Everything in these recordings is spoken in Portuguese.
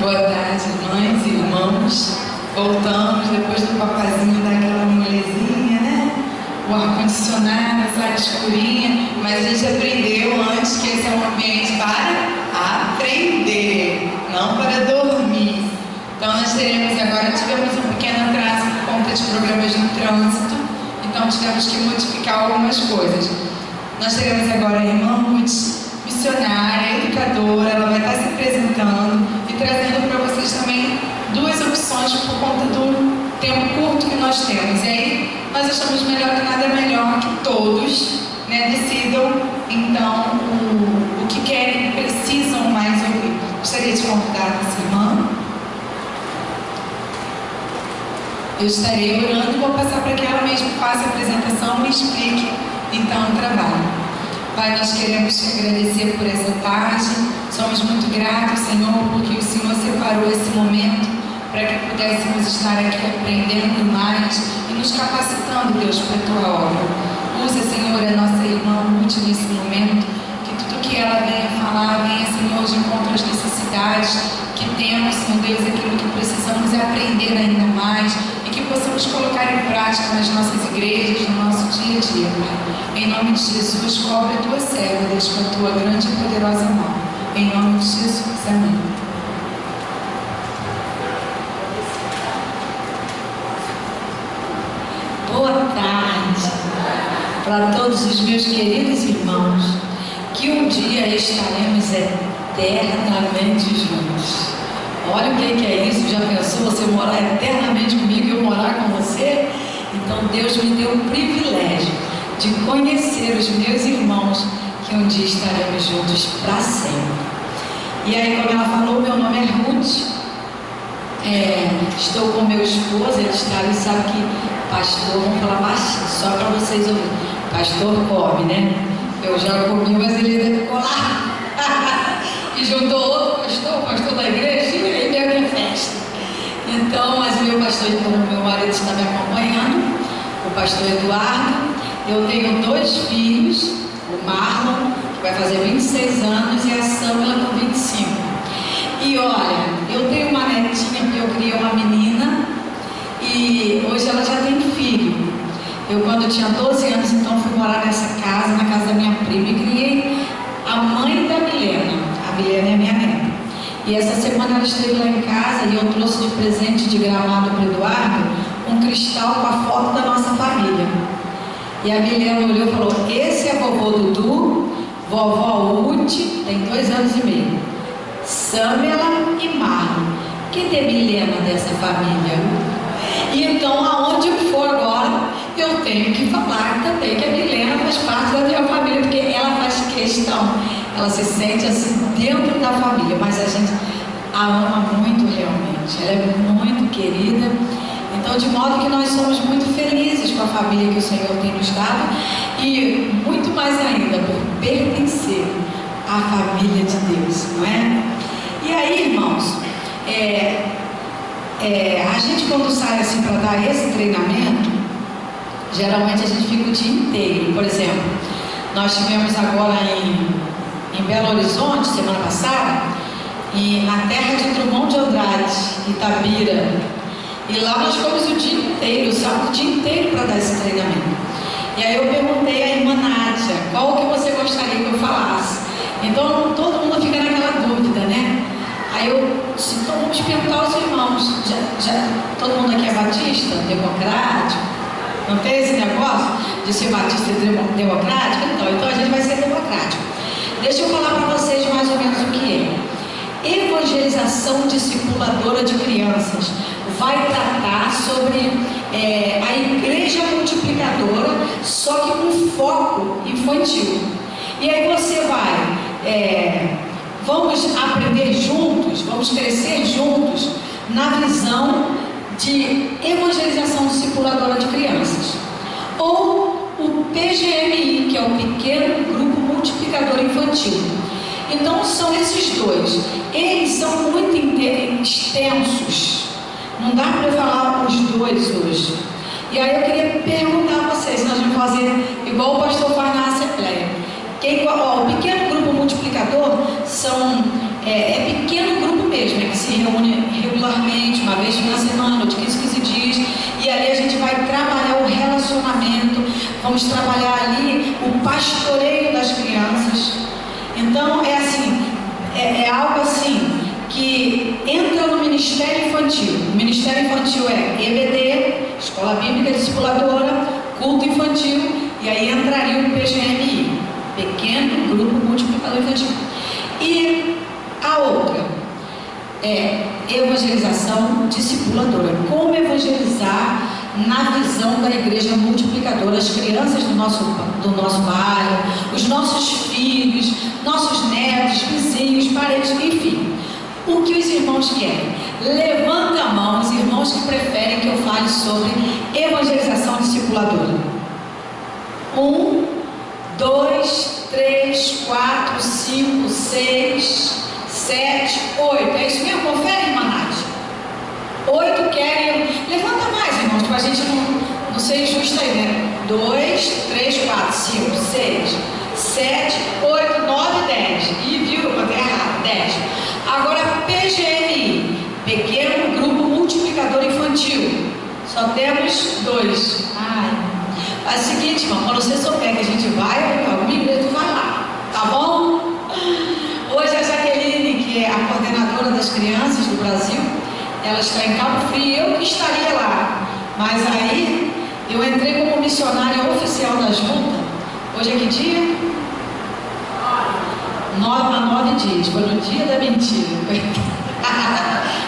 Boa tarde, mães e irmãos. Voltamos depois do papazinho daquela molezinha, né? O ar-condicionado, essa área escurinha. Mas a gente aprendeu antes que esse é um ambiente para aprender, não para dormir. Então nós tivemos um pequeno atraso por conta de problemas no trânsito. Então tivemos que modificar algumas coisas. Nós teremos agora a irmã Ruth, missionária, educadora. Ela vai estar se apresentando e trazendo para vocês também duas opções por conta do tempo curto que nós temos. E aí nós achamos melhor que nada melhor que todos, né, decidam então o que querem, precisam mais ouvir. Gostaria de convidar essa irmã. Eu estarei orando e vou passar para que ela mesma faça a apresentação e explique então o trabalho. Pai, nós queremos te agradecer por essa tarde. Somos muito gratos, Senhor, porque o Senhor separou esse momento para que pudéssemos estar aqui aprendendo mais e nos capacitando, Deus, para a tua obra. Usa, Senhor, a nossa irmã Ruth nesse momento, que tudo que ela venha falar, venha, Senhor, de encontro às necessidades que temos, Senhor Deus, aquilo que precisamos é aprender ainda mais e que possamos colocar em prática nas nossas igrejas, no nosso dia a dia, Pai. Em nome de Jesus, cobre a tua serva, Deus, com a tua grande e poderosa mão. Em nome de Jesus, amém. Boa tarde para todos os meus queridos irmãos, que um dia estaremos eternamente juntos. Olha o que é isso, já pensou você morar eternamente comigo e eu morar com você? Então Deus me deu o privilégio de conhecer os meus irmãos, que um dia estaremos juntos para sempre. E aí, como ela falou, meu nome é Ruth, estou com meu esposo, ele está ali, sabe que pastor, vamos falar baixinho, só para vocês ouvirem, pastor come, né? Eu já comi, mas ele ainda ficou lá. E juntou outro pastor, o pastor da igreja, e aí veio a minha festa. Então, mas meu pastor, meu marido está me acompanhando, o pastor Eduardo. Eu tenho 2 filhos, o Marlon, que vai fazer 26 anos, e a Samela com 25. E olha, eu tenho uma netinha, porque eu criei uma menina, e hoje ela já tem filho. Eu, quando tinha 12 anos, então fui morar nessa casa, na casa da minha prima, e criei a mãe da Milena. A Milena é minha neta. E essa semana ela esteve lá em casa e eu trouxe de presente de Gramado para o Eduardo um cristal com a foto da nossa família. E a Milena olhou e falou: esse é vovô Dudu, vovó Ruth, tem 2 anos e meio, Samela e Marlon. Quem tem Milena dessa família? E então, aonde eu for agora, eu tenho que falar também que a Milena faz parte da minha família, porque ela faz questão, ela se sente assim dentro da família, mas a gente a ama muito realmente, ela é muito querida. Então, de modo que nós somos muito felizes com a família que o Senhor tem nos dado e muito mais ainda por pertencer à família de Deus, não é? E aí, irmãos, a gente quando sai assim para dar esse treinamento, geralmente a gente fica o dia inteiro. Por exemplo, nós tivemos agora em Belo Horizonte, semana passada, e na terra de Drummond de Andrade, Itabira. E lá nós ficamos o dia inteiro, sábado o dia inteiro para dar esse treinamento. E aí eu perguntei à irmã Nádia, qual que você gostaria que eu falasse? Então todo mundo fica naquela dúvida, né? Aí eu disse, então vamos perguntar aos irmãos, todo mundo aqui é batista, democrático? Não tem esse negócio de ser batista e democrático? Então a gente vai ser democrático. Deixa eu falar para vocês mais ou menos o que é. Evangelização discipuladora de crianças. Vai tratar sobre a igreja multiplicadora, só que com foco infantil. E aí você vai, vamos aprender juntos, vamos crescer juntos na visão de evangelização discipuladora de crianças. Ou o PGMI, que é o Pequeno Grupo Multiplicador Infantil. Então são esses dois. Eles são muito extensos. Não dá para falar os dois hoje. E aí eu queria perguntar a vocês, nós vamos fazer igual o pastor faz na Assembleia. O pequeno grupo multiplicador é pequeno grupo mesmo, é que se reúne regularmente, uma vez na semana, de 15 em 15 dias, e ali a gente vai trabalhar o relacionamento, vamos trabalhar ali o pastoreio das crianças. Então é assim, é algo assim que entra no Ministério Infantil. O Ministério Infantil é EBD, Escola Bíblica Discipuladora, Culto Infantil, e aí entraria o PGMI, Pequeno Grupo Multiplicador Infantil. E a outra é evangelização discipuladora. Como evangelizar na visão da igreja multiplicadora as crianças do nosso bairro, os nossos filhos, nossos netos, vizinhos, parentes, enfim. O que os irmãos querem? Levanta a mão os irmãos que preferem que eu fale sobre evangelização discipuladora. 1, 2, 3, 4, 5, 6, 7, 8. É isso mesmo? Confere, irmã Nath. 8 querem. Levanta mais, irmãos, para a gente não ser injusto aí, né? 2, 3, 4, 5, 6, 7, 8, 9, 10. Ih, viu? Eu botei errado. 10. Agora, PGMI, Pequeno Grupo Multiplicador Infantil. Só temos 2. Ai. Faz o seguinte, irmão, quando você souber que a gente vai, alguma igreja vai lá, tá bom? Hoje a Jaqueline, que é a coordenadora das crianças do Brasil, ela está em Cabo Frio, eu que estaria lá. Mas aí, eu entrei como missionária oficial da junta. Hoje é que dia? 9 dias, foi no dia da mentira.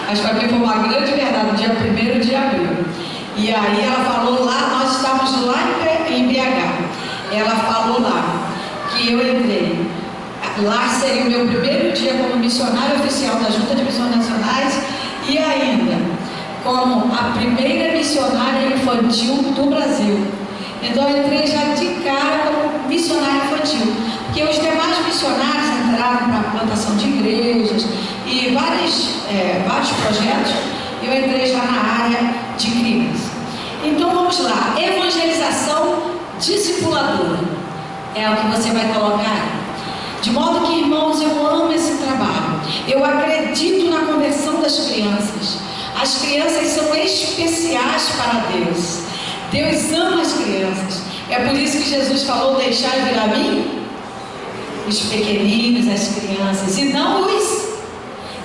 Mas para mim foi uma grande verdade, no dia 1º de abril. E aí ela falou lá, nós estávamos lá em BH. Ela falou lá que eu entrei. Lá seria o meu primeiro dia como missionária oficial da Junta de Missões Nacionais e ainda como a primeira missionária infantil do Brasil. Então eu entrei já de cara como missionária infantil, porque os demais missionários entraram para a plantação de igrejas e vários projetos. Eu entrei já na área de criança. Então vamos lá, evangelização discipuladora é o que você vai colocar aí. De modo que, irmãos, eu amo esse trabalho. Eu acredito na conversão das crianças. As crianças são especiais para Deus. Deus ama as crianças. É por isso que Jesus falou: deixai vir a mim os pequeninos, as crianças, e não os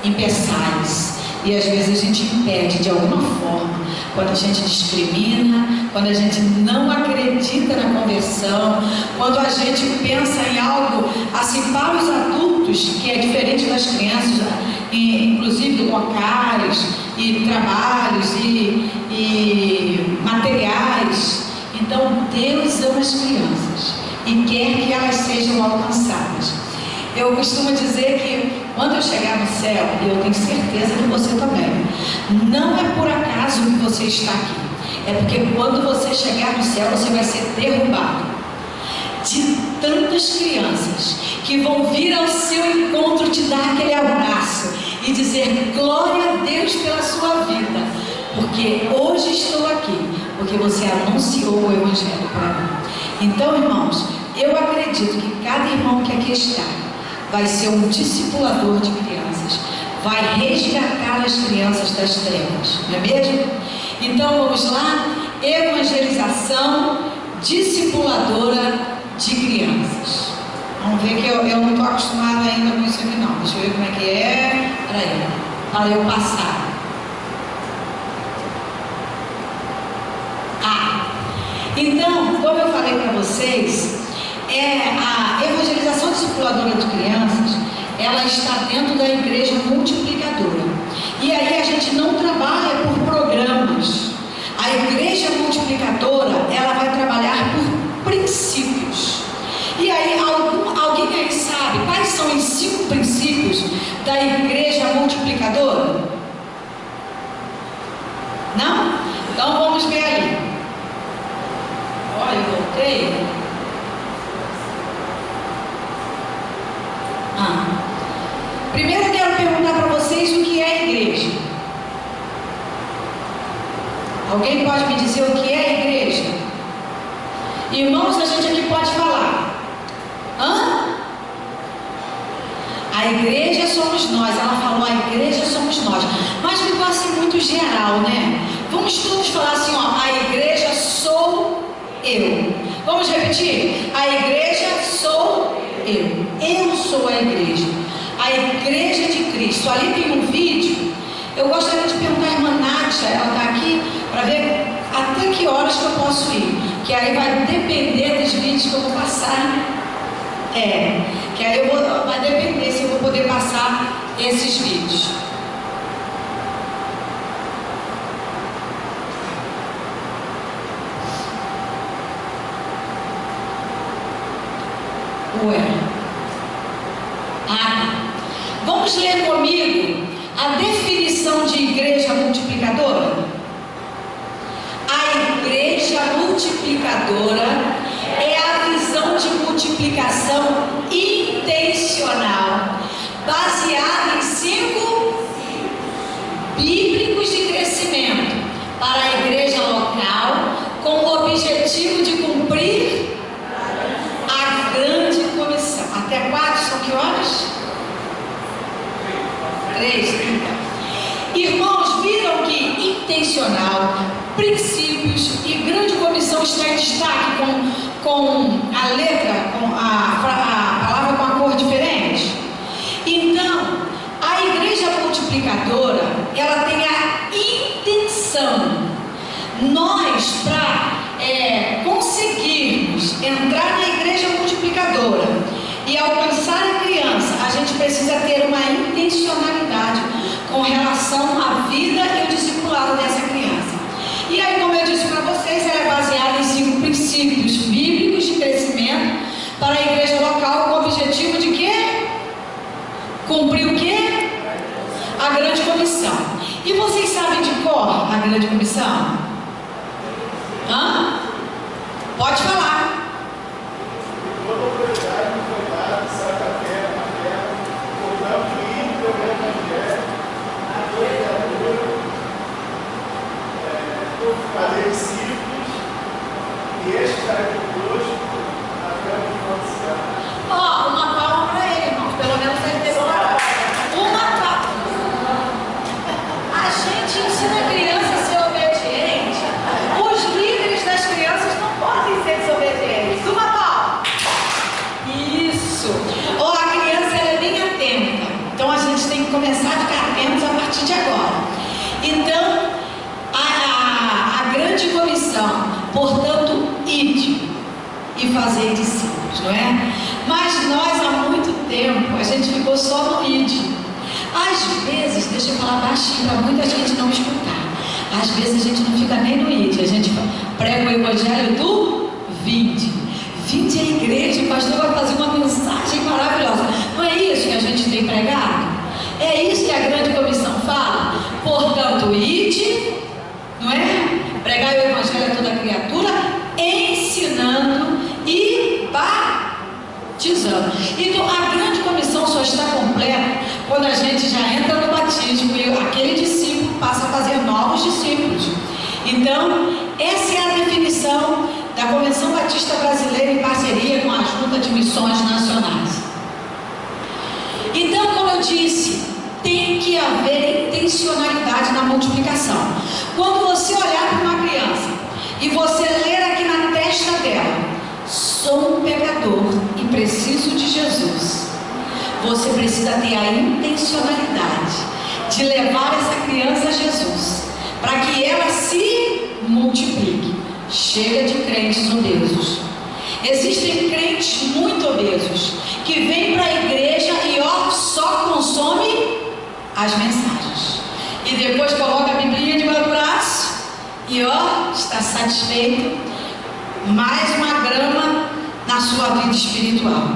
impeçais. E às vezes a gente impede de alguma forma, quando a gente discrimina, quando a gente não acredita na conversão, quando a gente pensa em algo assim para os adultos, que é diferente das crianças, inclusive locais e trabalhos e materiais. Então Deus ama as crianças e quer que elas sejam alcançadas. Eu costumo dizer que quando eu chegar no céu, e eu tenho certeza que você também, não é por acaso que você está aqui. É porque quando você chegar no céu, você vai ser derrubado de tantas crianças que vão vir ao seu encontro, te dar aquele abraço e dizer: glória a Deus pela sua vida, porque hoje estou aqui, porque você anunciou o Evangelho para mim. Então, irmãos, eu acredito que cada irmão que aqui está vai ser um discipulador de crianças, vai resgatar as crianças das trevas, não é mesmo? Então vamos lá, evangelização discipuladora de crianças. Vamos ver que eu não estou acostumada ainda com isso aqui não, deixa eu ver como é que é, para eu passar. Então, como eu falei para vocês, a evangelização discipuladora de crianças, ela está dentro da igreja multiplicadora. E aí a gente não trabalha por programas. A igreja multiplicadora, ela vai trabalhar por princípios. E aí, alguém aí sabe quais são os 5 princípios da igreja multiplicadora? Não? Então vamos ver ali. Olha, eu voltei. Primeiro eu quero perguntar para vocês o que é a igreja. Alguém pode me dizer o que é a igreja? Irmãos, a gente aqui pode falar. A igreja somos nós. Ela falou, a igreja somos nós. Mas ficou assim muito geral, né? Vamos todos falar assim, ó, a igreja sou eu. Vamos repetir? A igreja sou eu. Eu sou a igreja. A igreja de Cristo. Ali tem um vídeo. Eu gostaria de perguntar à irmã Nátia, ela está aqui, para ver até que horas que eu posso ir. Que aí vai depender dos vídeos que eu vou passar. Que aí vai depender se eu vou poder passar esses vídeos. Vamos ler comigo a definição de igreja multiplicadora? A igreja multiplicadora é a visão de multiplicação intencional, baseada em 5 bíblicos de crescimento para a igreja local, com o objetivo de cumprir a grande comissão. Até 4 são que horas? 3. Irmãos, viram que intencional, princípios e grande comissão está em destaque com a letra, com a palavra com a cor diferente? Então, a igreja multiplicadora, ela tem a intenção. Nós, para conseguirmos entrar na igreja multiplicadora e alcançar a criança, a gente precisa ter uma intencionalidade com relação à vida e o discipulado dessa criança. E aí, como eu disse para vocês, ela é baseada em 5 princípios bíblicos de crescimento para a igreja local, com o objetivo de quê? Cumprir o quê? A grande comissão. E vocês sabem de cor a grande comissão? Pode falar. Fazer discípulos e estar conosco até o final do céu. Uma palma para ele, irmão. Pelo menos ele teve uma palma. A gente ensina a criança a ser obediente. Os líderes das crianças não podem ser desobedientes. Uma palma. Isso. A criança ela é bem atenta. Então a gente tem que começar a ficar atentos a partir de agora. Então, a grande comissão, portanto, ide e fazer discípulos, não é? Mas nós há muito tempo a gente ficou só no ide. Às vezes, deixa eu falar baixinho para muita gente não escutar. Às vezes a gente não fica nem no ide, a gente prega o evangelho do vinde. Vinde à igreja, o pastor vai fazer uma mensagem maravilhosa. Não é isso que a gente tem pregado? É isso que a grande comissão fala? Portanto, ide, não é? Pregar o evangelho a toda criatura, ensinando e batizando. Então a grande comissão só está completa quando a gente já entra no batismo e aquele discípulo passa a fazer novos discípulos. Então, essa é a definição da Convenção Batista Brasileira em parceria com a Junta de Missões Nacionais. Então, como eu disse, tem que haver intencionalidade na multiplicação. Quando você olhar para uma criança e você ler aqui na testa dela, sou um pecador e preciso de Jesus, você precisa ter a intencionalidade de levar essa criança a Jesus, para que ela se multiplique. Chega de crentes obesos. Existem crentes muito obesos que vêm para a igreja e só consome as mensagens. E depois coloca a Biblinha debaixo do braço e está satisfeito. Mais uma grama na sua vida espiritual.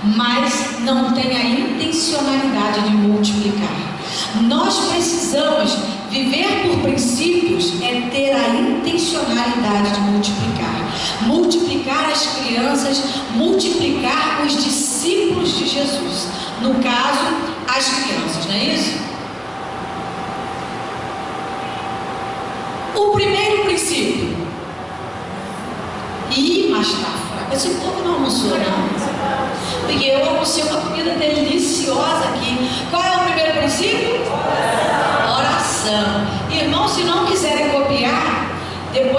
Mas não tem a intencionalidade de multiplicar. Nós precisamos viver por princípios, é ter a intencionalidade de multiplicar. Multiplicar as crianças, multiplicar os discípulos de Jesus. No caso, as crianças, não é isso? O primeiro princípio. Mas está fraco. Esse povo não almoçou, não. Porque eu almocei uma comida deliciosa aqui.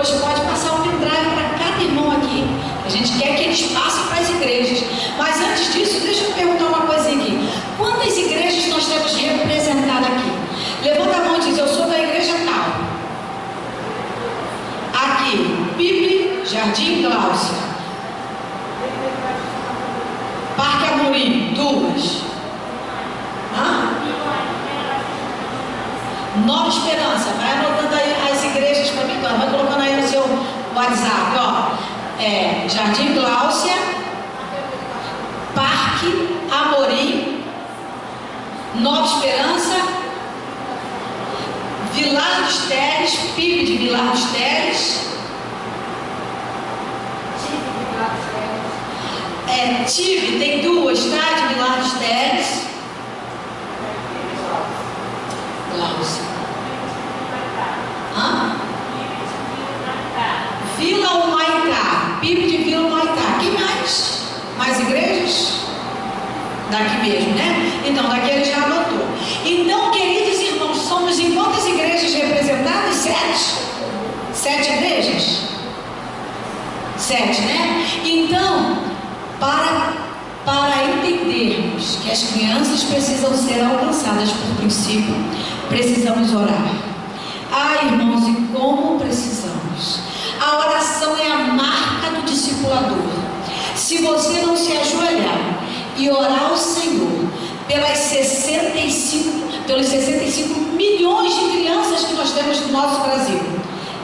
depois pode passar o pendrive para cada irmão aqui. A gente quer que eles passem para as igrejas. Mas antes disso, deixa eu perguntar uma coisinha aqui. Quantas igrejas nós temos representadas aqui? Levanta a mão e diz, eu sou da igreja tal. Aqui, Pipe, Jardim Gláucia. Parque Amorim, 2. Nova Esperança, vai anotando aí as igrejas para mim, vai colocando aí no seu WhatsApp, ó. Jardim Gláucia, Parque Amorim, Nova Esperança, Vilar dos Teles, PIB de Vilar dos Teles, Tive, tem 2, tá? De Vilar dos Teles, Gláucia. Vila Humaitá, PIB de Vila Humaitá. Quem mais? Mais igrejas? Daqui mesmo, né? Então, daqui ele já anotou. Então, queridos irmãos, somos em quantas igrejas representadas? 7? 7 igrejas? 7, né? Então, para entendermos que as crianças precisam ser alcançadas por princípio, precisamos orar. Irmãos, e como precisamos? A oração é a marca do discipulador. Se você não se ajoelhar e orar ao Senhor pelos 65 milhões de crianças que nós temos no nosso Brasil,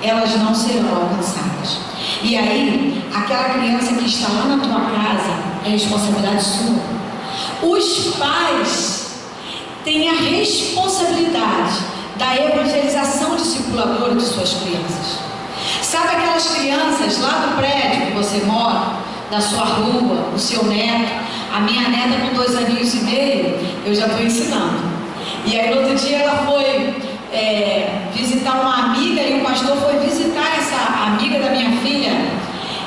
elas não serão alcançadas. E aí, aquela criança que está lá na tua casa é responsabilidade sua. Os pais têm a responsabilidade da evangelização discipuladora de suas crianças. Sabe aquelas crianças lá do prédio que você mora, da sua rua, o seu neto? A minha neta com 2 aninhos e meio, eu já estou ensinando. E aí no outro dia ela foi visitar uma amiga e o pastor foi visitar essa amiga da minha filha.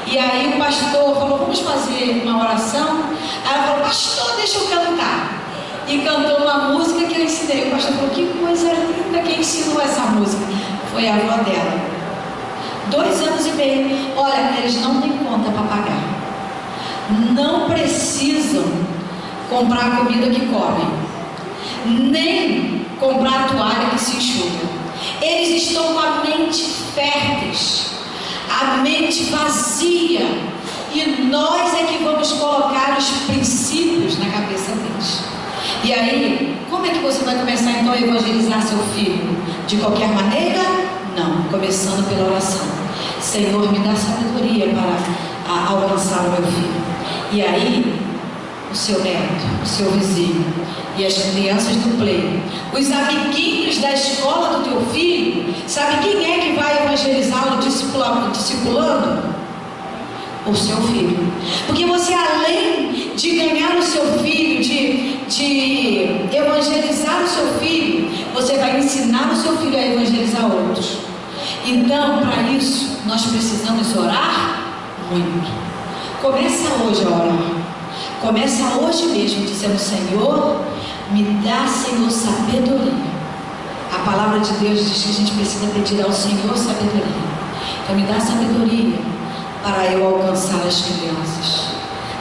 E aí o pastor falou, vamos fazer uma oração? Aí ela falou, pastor, deixa eu cantar. E cantou uma música que eu ensinei. O pastor falou, que coisa linda, quem ensinou essa música? Foi a avó dela. 2 anos e meio. Olha, eles não têm conta para pagar. Não precisam comprar a comida que comem, nem comprar a toalha que se enxuga. Eles estão com a mente férteis, a mente vazia, e nós é que vamos colocar os princípios na cabeça deles. E aí, como é que você vai começar então a evangelizar seu filho? De qualquer maneira? Não, começando pela oração. Senhor, me dá sabedoria para alcançar o meu filho. E aí, o seu neto, o seu vizinho e as crianças do play, os amiguinhos da escola do teu filho, sabe quem é que vai evangelizá-lo discipulando? O seu filho. Porque você, além de ganhar o seu filho, de evangelizar o seu filho, você vai ensinar o seu filho a evangelizar outros. Então, para isso, nós precisamos orar muito. Começa hoje a orar. Começa hoje mesmo dizendo, Senhor, me dá, Senhor, sabedoria. A palavra de Deus diz que a gente precisa pedir ao Senhor sabedoria. Então me dá sabedoria para eu alcançar as crianças.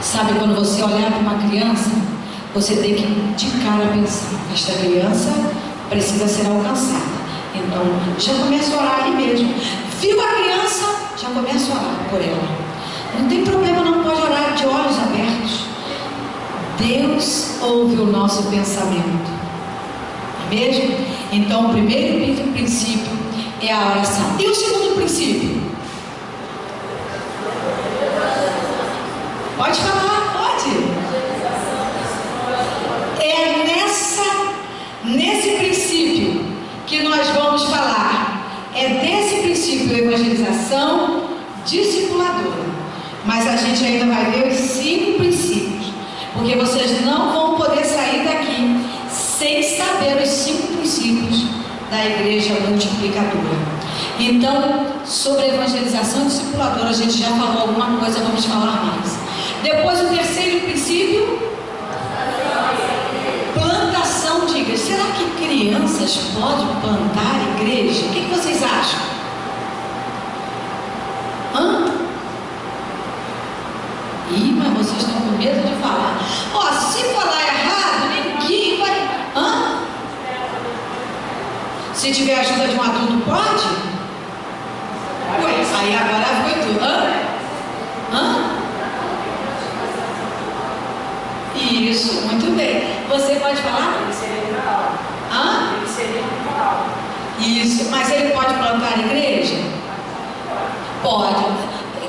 Sabe, quando você olhar para uma criança, você tem que de cara pensar, esta criança precisa ser alcançada. Então, já começa a orar ali mesmo. Viu a criança? Já começa a orar por ela. Não tem problema, não, pode orar de olhos abertos. Deus ouve o nosso pensamento. É mesmo? Então, o primeiro princípio é a oração. E o segundo princípio? Pode falar, pode. É nesse princípio que nós vamos falar. É desse princípio, evangelização discipuladora. Mas a gente ainda vai ver os 5 princípios, porque vocês não vão poder sair daqui sem saber os 5 princípios da igreja multiplicadora. Então, sobre a evangelização discipuladora, a gente já falou alguma coisa, vamos falar mais. Depois, o terceiro princípio, plantação de igreja. Será que crianças podem plantar igreja? O que vocês acham? medo de falar. Ó, se falar errado, ninguém vai... Hã? Se tiver ajuda de um adulto, pode? Ué, aí agora foi tudo. Hã? Isso, muito bem. Você pode falar? Hã? Isso, mas ele pode plantar a igreja? Pode.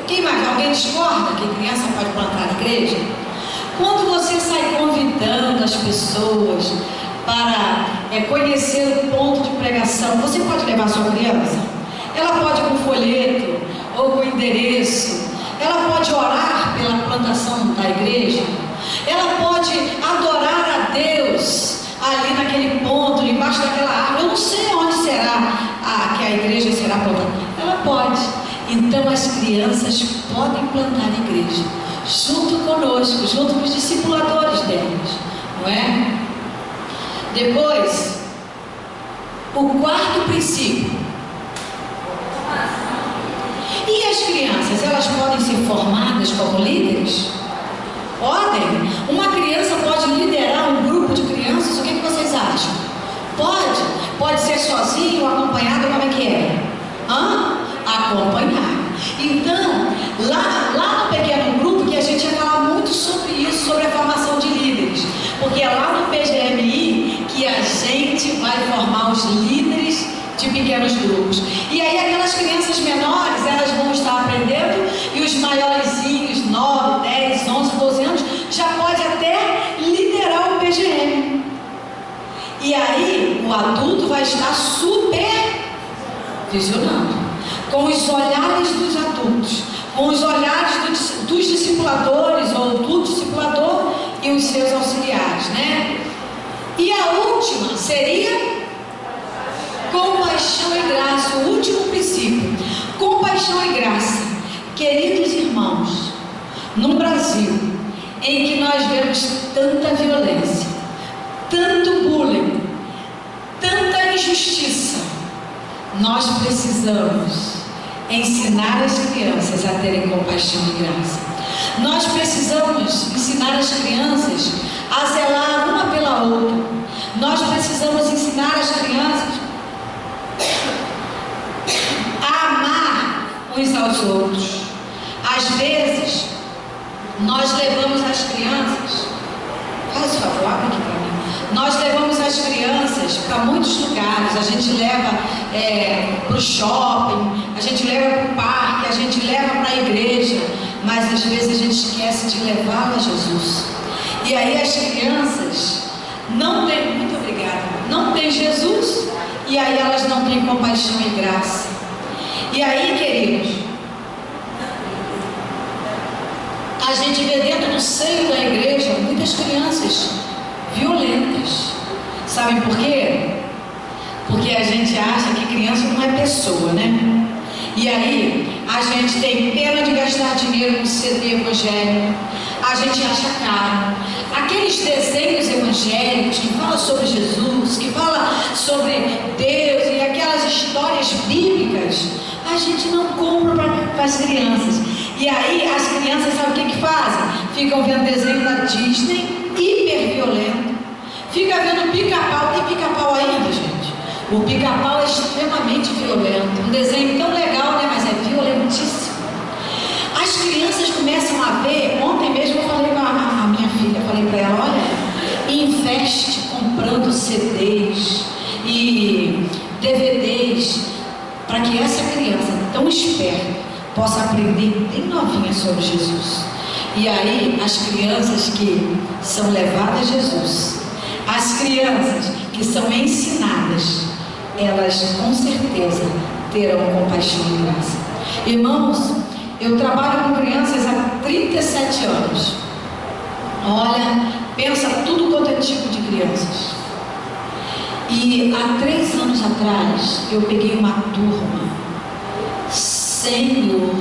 Quem mais? Alguém discorda que criança pode plantar a igreja? Quando você sai convidando as pessoas para conhecer o ponto de pregação, você pode levar sua criança? Ela pode com folheto ou com endereço. Ela pode orar pela plantação da igreja. Ela pode adorar a Deus ali naquele ponto, debaixo daquela árvore. Eu não sei onde será que a igreja será plantada. Ela pode. Então as crianças podem plantar a igreja junto conosco, junto com os discipuladores delas, não é? Depois, o quarto princípio. E as crianças, elas podem ser formadas como líderes? Podem. Uma criança pode liderar um grupo de crianças. O que vocês acham? Pode. Pode ser sozinho ou acompanhado. Como é que é? Acompanhar. Então, lá no pequeno grupo, que a gente ia falar muito sobre isso, sobre a formação de líderes, porque é lá no PGMI que a gente vai formar os líderes de pequenos grupos. E aí aquelas crianças menores, elas vão estar aprendendo, e os maiorzinhos, 9, 10, 11, 12 anos, já pode até liderar o PGM. E aí o adulto vai estar supervisionando, com os olhares dos adultos, com os olhares dos discipuladores, ou do discipulador e os seus auxiliares, né? E a última seria compaixão e graça, o último princípio. Compaixão e graça. Queridos irmãos, no Brasil, em que nós vemos tanta violência, tanto bullying, tanta injustiça, nós precisamos ensinar as crianças a terem compaixão e graça. Nós precisamos ensinar as crianças a zelar uma pela outra. Nós precisamos ensinar as crianças a amar uns aos outros. Às vezes, nós levamos as crianças, faz o favor, abre aqui para mim. Nós levamos as crianças para muitos lugares. A gente leva para o shopping, a gente leva para o parque, a gente leva para a igreja, mas às vezes a gente esquece de levá-la a Jesus. E aí as crianças não têm, muito obrigada, não têm Jesus, e aí elas não têm compaixão e graça. E aí, queridos, a gente vê dentro do seio da igreja muitas crianças violentas. Sabem por quê? Porque a gente acha que criança não é pessoa, né? E aí a gente tem pena de gastar dinheiro com CD evangélico, a gente acha caro. Aqueles desenhos evangélicos que falam sobre Jesus, que falam sobre Deus e aquelas histórias bíblicas, a gente não compra para as crianças. E aí as crianças, sabe o que fazem? Ficam vendo desenho da Disney, hiper violento. Fica vendo Pica-Pau. Tem Pica-Pau ainda, gente? O Pica-Pau é extremamente violento. Um desenho tão legal, né? Mas é violentíssimo. As crianças começam a ver. Ontem mesmo eu falei com a minha filha, falei para ela, olha, investe comprando CDs e DVDs para que essa criança tão esperta possa aprender bem novinha sobre Jesus. E aí as crianças que são levadas a Jesus, as crianças que são ensinadas, elas com certeza terão compaixão e graça. Irmãos, eu trabalho com crianças há 37 anos. Olha, pensa tudo quanto é tipo de crianças. E há 3 anos atrás eu peguei uma turma. Senhor,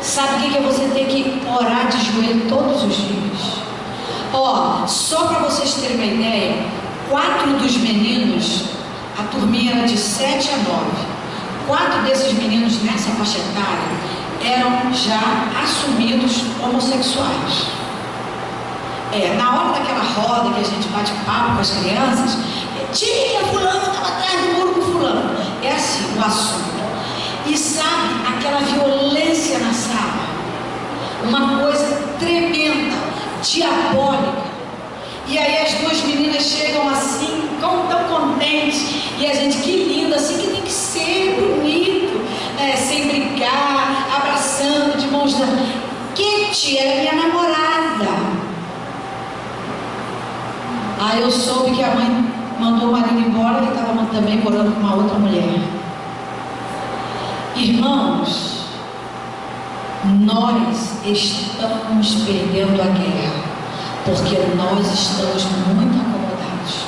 sabe o que é você ter que orar de joelho todos os dias? Ó, só para vocês terem uma ideia, 4 dos meninos, a turminha era de 7 a 9. 4 desses meninos nessa faixa etária eram já assumidos homossexuais. na hora daquela roda que a gente bate papo com as crianças, tia, fulano estava atrás do muro com fulano. É assim o assunto. E sabe, aquela violência na sala, uma coisa tremenda, diabólica. E aí as duas meninas chegam assim, tão contentes, e a gente, que lindo, assim que tem que ser, bonito, né? Sem brigar, abraçando, de mãos dadas. Kitty era minha namorada. Aí eu soube que a mãe mandou o marido embora, que estava também morando com uma outra mulher. Irmãos, nós estamos perdendo a guerra, porque nós estamos muito acomodados,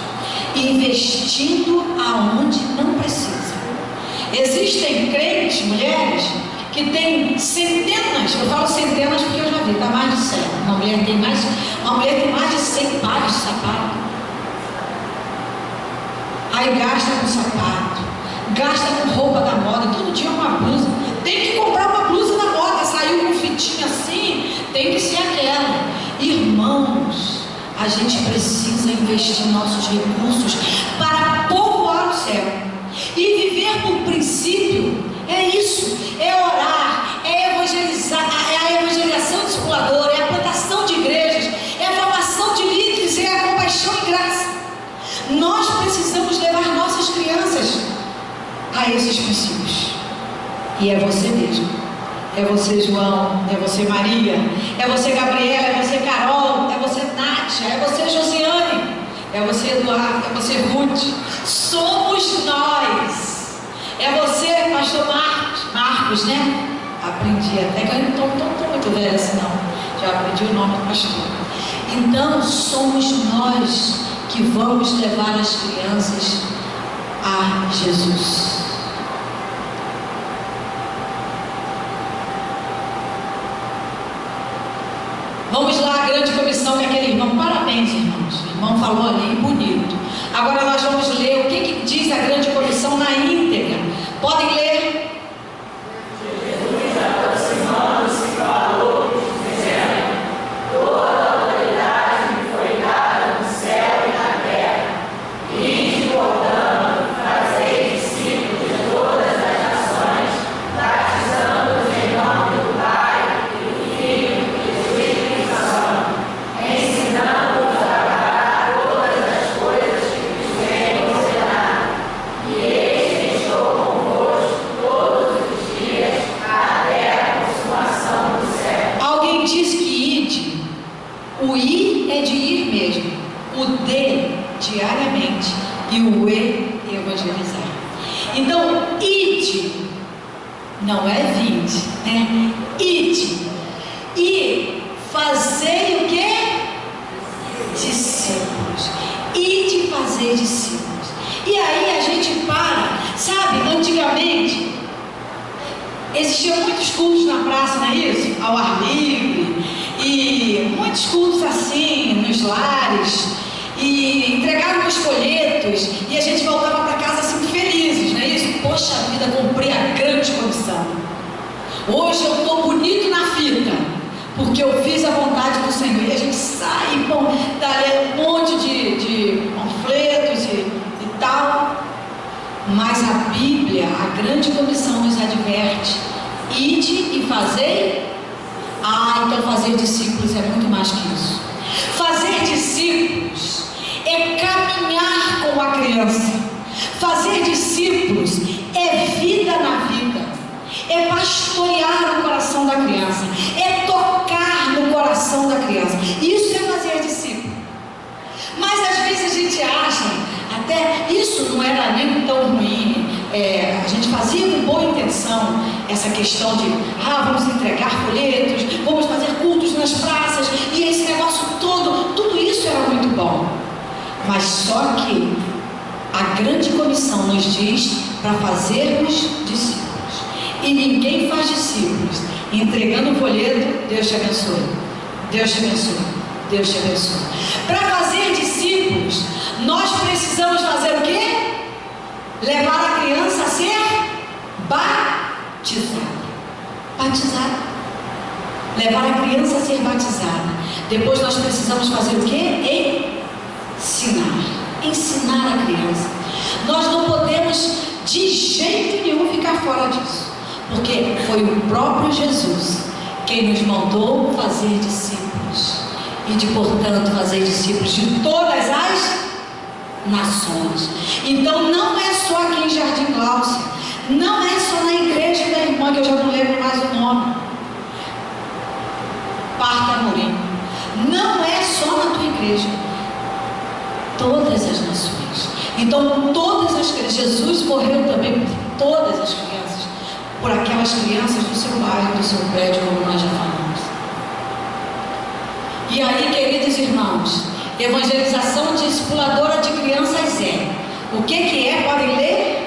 investindo aonde não precisa. Existem crentes, mulheres, que têm centenas, eu falo centenas porque eu já vi, está mais de 100. Uma mulher tem mais de 100 pares de sapato. Aí gasta com sapato, gasta com roupa da moda, todo dia uma blusa. Tem que comprar uma blusa da moda, saiu com fitinha assim, tem que ser aquela. Irmãos, a gente precisa investir nossos recursos para povoar o céu e viver por princípio. É isso, é orar, é evangelizar, é a evangelização discipuladora, é a plantação de igrejas, é a formação de líderes, é a compaixão e graça. Nós precisamos levar nossas crianças a esses princípios. E é você mesmo, é você João, é você Maria, é você Gabriela, é você Carol, é você Nátia, é você Josiane, é você Eduardo, é você Ruth. Somos nós. É você, pastor Marcos, né? Aprendi, até que eu não estou muito velha assim não, já aprendi o nome do pastor. Então somos nós que vamos levar as crianças a Jesus. Vamos lá, a grande comissão que aquele irmão, parabéns irmãos, o irmão falou ali, bonito. Agora nós vamos ler o que diz a grande comissão na íntegra. Podem ler? Jesus aproximando-se falou, dizendo: toda autoridade me foi dada no céu e na terra. Ide, portanto, fazei discípulos de todas as nações, batizando-os em nome do Pai, e do Filho e do Espírito Santo, ensinando-os a guardar todas as coisas que vos tenho ordenado. E eis que estou convosco todos os dias até a consumação do século. Alguém diz que ide. O ir é de ir mesmo, o de diariamente e o e evangelizar. Então, ide não é vinde, né? Ide e fazei o que? Discípulos. Ide fazer discípulos. E aí a gente para, sabe, antigamente existiam muitos cultos na praça, não é isso? Ao ar livre, e muitos cultos assim, nos lares, e entregavam os folhetos, e a gente voltava para casa assim felizes, não é isso? Poxa vida, comprei a grande comissão. Hoje eu estou bonito na fita, porque eu fiz a vontade do Senhor. E a gente sai, bom, dá um monte de panfletos e tal. Mas a Bíblia, a grande comissão nos adverte: ide e fazei. Então fazer discípulos é muito mais que isso. Fazer discípulos é caminhar com a criança. Fazer discípulos é vida na vida, é pastorear o coração da criança, é tocar no coração da criança. Isso é fazer discípulo. Mas às vezes a gente acha, até isso não era nem tão ruim, a gente fazia com boa intenção essa questão de vamos entregar folhetos, vamos fazer cultos nas praças, e esse negócio todo, tudo isso era muito bom. Mas só que a grande comissão nos diz para fazermos discípulos, e ninguém faz discípulos entregando o folheto: Deus te abençoe, Deus te abençoe, Deus te abençoe. Para fazer discípulos, nós precisamos fazer o quê? Levar a criança a ser batizada. Batizada. Levar a criança a ser batizada. Depois nós precisamos fazer o quê? Ensinar a criança. Nós não podemos de jeito nenhum ficar fora disso, porque foi o próprio Jesus quem nos mandou fazer discípulos, e de portanto fazer discípulos de todas as nações. Então não é só aqui em Jardim Gláucia, não é só na igreja da irmã, que eu já não lembro mais o nome, Parque Amorim, não é só na tua igreja, todas as nações. Então todas as crianças, Jesus morreu também por todas as crianças, por aquelas crianças do seu bairro, do seu prédio, como nós já falamos. E aí, queridos irmãos, evangelização discipuladora de crianças é, o que é? Podem ler?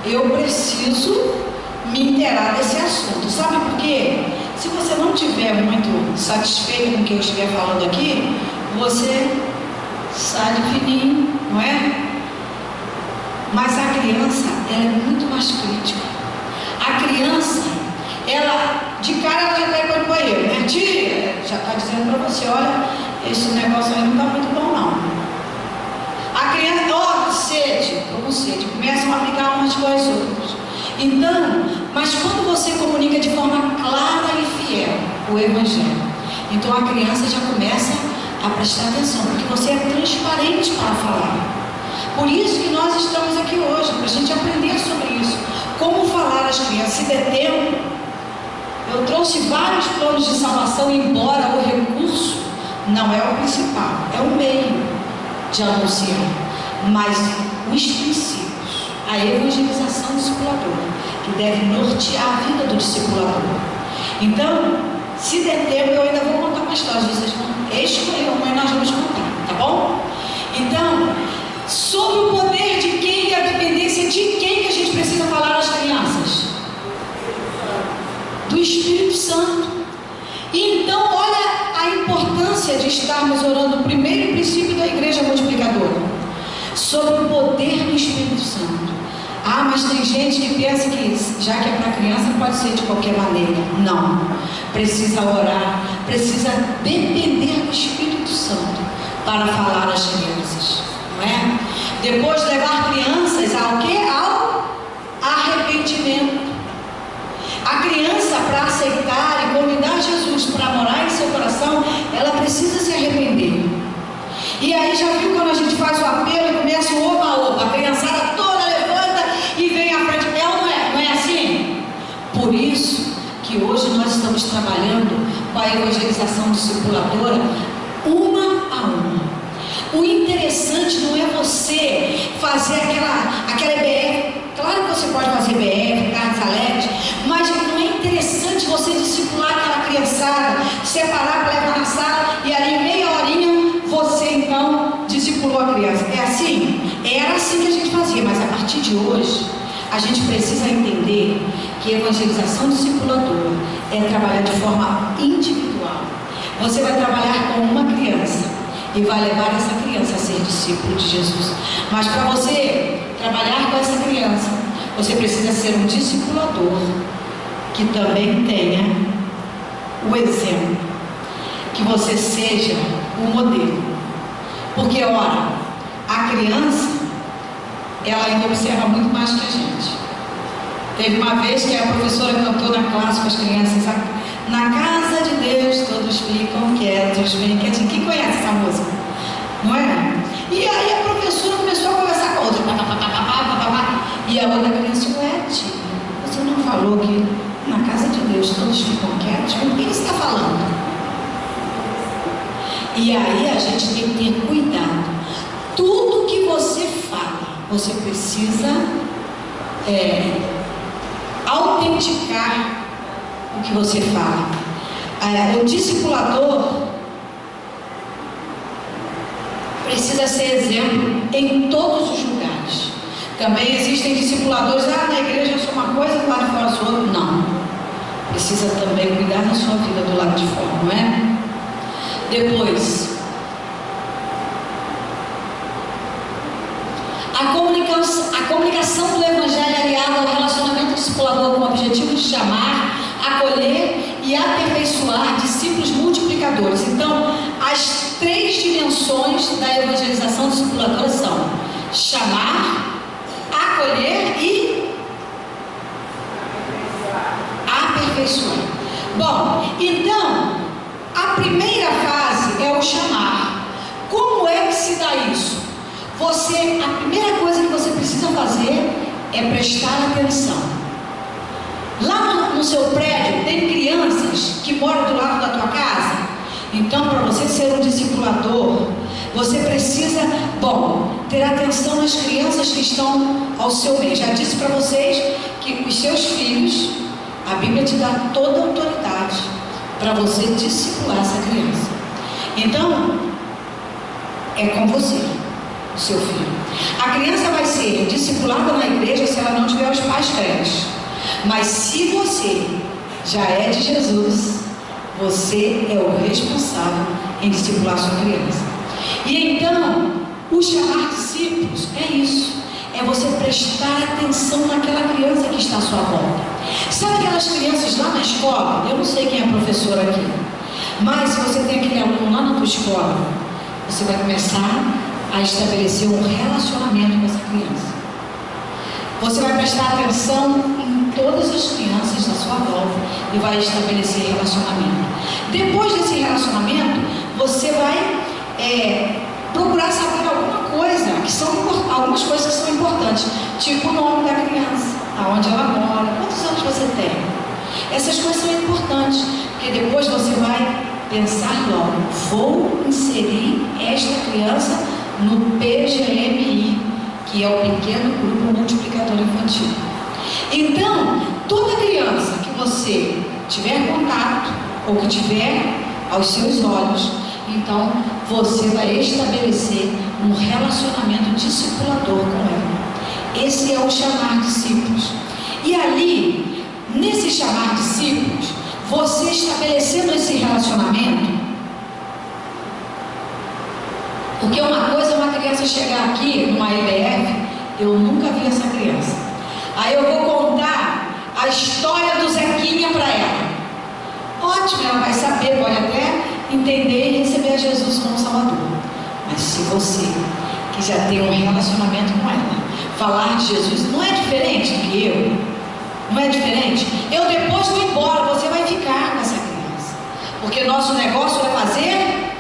Eu preciso me inteirar desse assunto. Sabe por quê? Se você não estiver muito satisfeito com o que eu estiver falando aqui, você sai de fininho, não é? Mas a criança, ela é muito mais crítica. A criança, ela, de cara, ela já vai para o banheiro, né? Tia, já está dizendo para você, olha, esse negócio aí não está muito bom, não. A criança, ó, sede, estou com sede, começam a aplicar umas com as outras. Então, mas quando você comunica de forma clara e fiel o Evangelho, então a criança já começa a prestar atenção, porque você é transparente para falar. Por isso que nós estamos aqui hoje, para a gente aprender sobre isso. Como falar às crianças, se der tempo. Eu trouxe vários planos de salvação, embora o recurso não é o principal, é o meio de anunciar, mas os princípios, a evangelização discipuladora, que deve nortear a vida do discipulador. Então, se der tempo, eu ainda vou contar uma história, vocês vão escolher uma e nós vamos contar, tá bom? Então, sobre o poder de quem e a dependência de quem que a gente precisa falar às crianças? Do Espírito Santo. Então, olha a importância de estarmos orando o primeiro princípio da igreja multiplicadora, sobre o poder do Espírito Santo. Ah, mas tem gente que pensa que já que é para criança pode ser de qualquer maneira. Não, precisa orar, precisa depender do Espírito Santo para falar às crianças, não é? Depois levar crianças ao quê? Ao arrependimento. A criança, para aceitar e convidar Jesus para morar em seu coração, ela precisa se arrepender. E aí já viu quando a gente faz o apelo e começa o oba-oba, a criançada toda levanta e vem à frente. É ou não é? Não é assim? Por isso que hoje nós estamos trabalhando com a evangelização discipuladora uma a uma. O interessante não é você fazer aquela EBF. Claro que você pode fazer EBF, carnes alegres, mas não é interessante você discipular aquela criançada, separar para levar na sala e ali meia horinha você então discipulou a criança. É assim? Era assim que a gente fazia, mas a partir de hoje a gente precisa entender que evangelização discipuladora é trabalhar de forma individual. Você vai trabalhar com uma criança e vai levar essa criança a ser discípulo de Jesus. Mas para você trabalhar com essa criança, você precisa ser um discipulador que também tenha o exemplo, que você seja o modelo. Porque, ora, a criança, ela ainda observa muito mais que a gente. Teve uma vez que a professora cantou na classe com as crianças: na casa de Deus todos ficam quietos, bem quietinhos. Quem conhece essa música? Não é? E aí a professora começou a conversar com a outra. E a outra criança: ué, tia, você não falou que na casa de Deus todos ficam quietos? Com quem você está falando? E aí a gente tem que ter cuidado. Tudo que você fala, você precisa autenticar o que você fala. O discipulador, precisa ser exemplo em todos os lugares. Também existem discipuladores, na igreja eu sou uma coisa, do lado de fora eu sou outra. Não. Precisa também cuidar da sua vida do lado de fora, não é? Depois, a comunicação do Evangelho é aliada ao relacionamento discipulador com o objetivo de chamar, acolher e aperfeiçoar discípulos multiplicadores. Então, as 3 dimensões da evangelização discipuladora são chamar, acolher e aperfeiçoar. Bom, então, a primeira fase é o chamar. Como é que se dá isso? A primeira coisa que você precisa fazer é prestar atenção. Lá no seu prédio tem crianças que moram do lado da tua casa. Então, para você ser um discipulador, você precisa, ter atenção nas crianças que estão ao seu meio. Já disse para vocês que os seus filhos, a Bíblia te dá toda a autoridade para você discipular essa criança. Então, é com você, o seu filho. A criança vai ser discipulada na igreja se ela não tiver os pais crentes. Mas se você já é de Jesus, você é o responsável em discipular sua criança. E então, o chamar discípulos é isso. É você prestar atenção naquela criança que está à sua volta. Sabe aquelas crianças lá na escola? Eu não sei quem é professor aqui, mas se você tem aquele aluno lá na tua escola, você vai começar a estabelecer um relacionamento com essa criança. Você vai prestar atenção em todas as crianças à sua volta e vai estabelecer relacionamento. Depois desse relacionamento, você vai procurar saber alguma coisa, algumas coisas que são importantes, tipo o nome da criança, aonde ela mora, quantos anos você tem. Essas coisas são importantes, porque depois você vai pensar logo, vou inserir esta criança no PGMI, que é o Pequeno Grupo Multiplicador Infantil. Então, toda criança que você tiver contato, ou que tiver aos seus olhos, então você vai estabelecer um relacionamento discipulador com ela. Esse é o chamar discípulos. E ali, nesse chamar discípulos, você estabelecendo esse relacionamento, porque uma coisa é uma criança chegar aqui numa IBF, eu nunca vi essa criança. Aí eu vou contar a história do Zequinha para ela. Ótimo, ela vai saber, pode até entender e receber a Jesus como Salvador. Mas se você, que já tem um relacionamento com ela, falar de Jesus, não é diferente do que eu? Não é diferente? Eu depois vou embora, você vai ficar com essa criança. Porque nosso negócio é fazer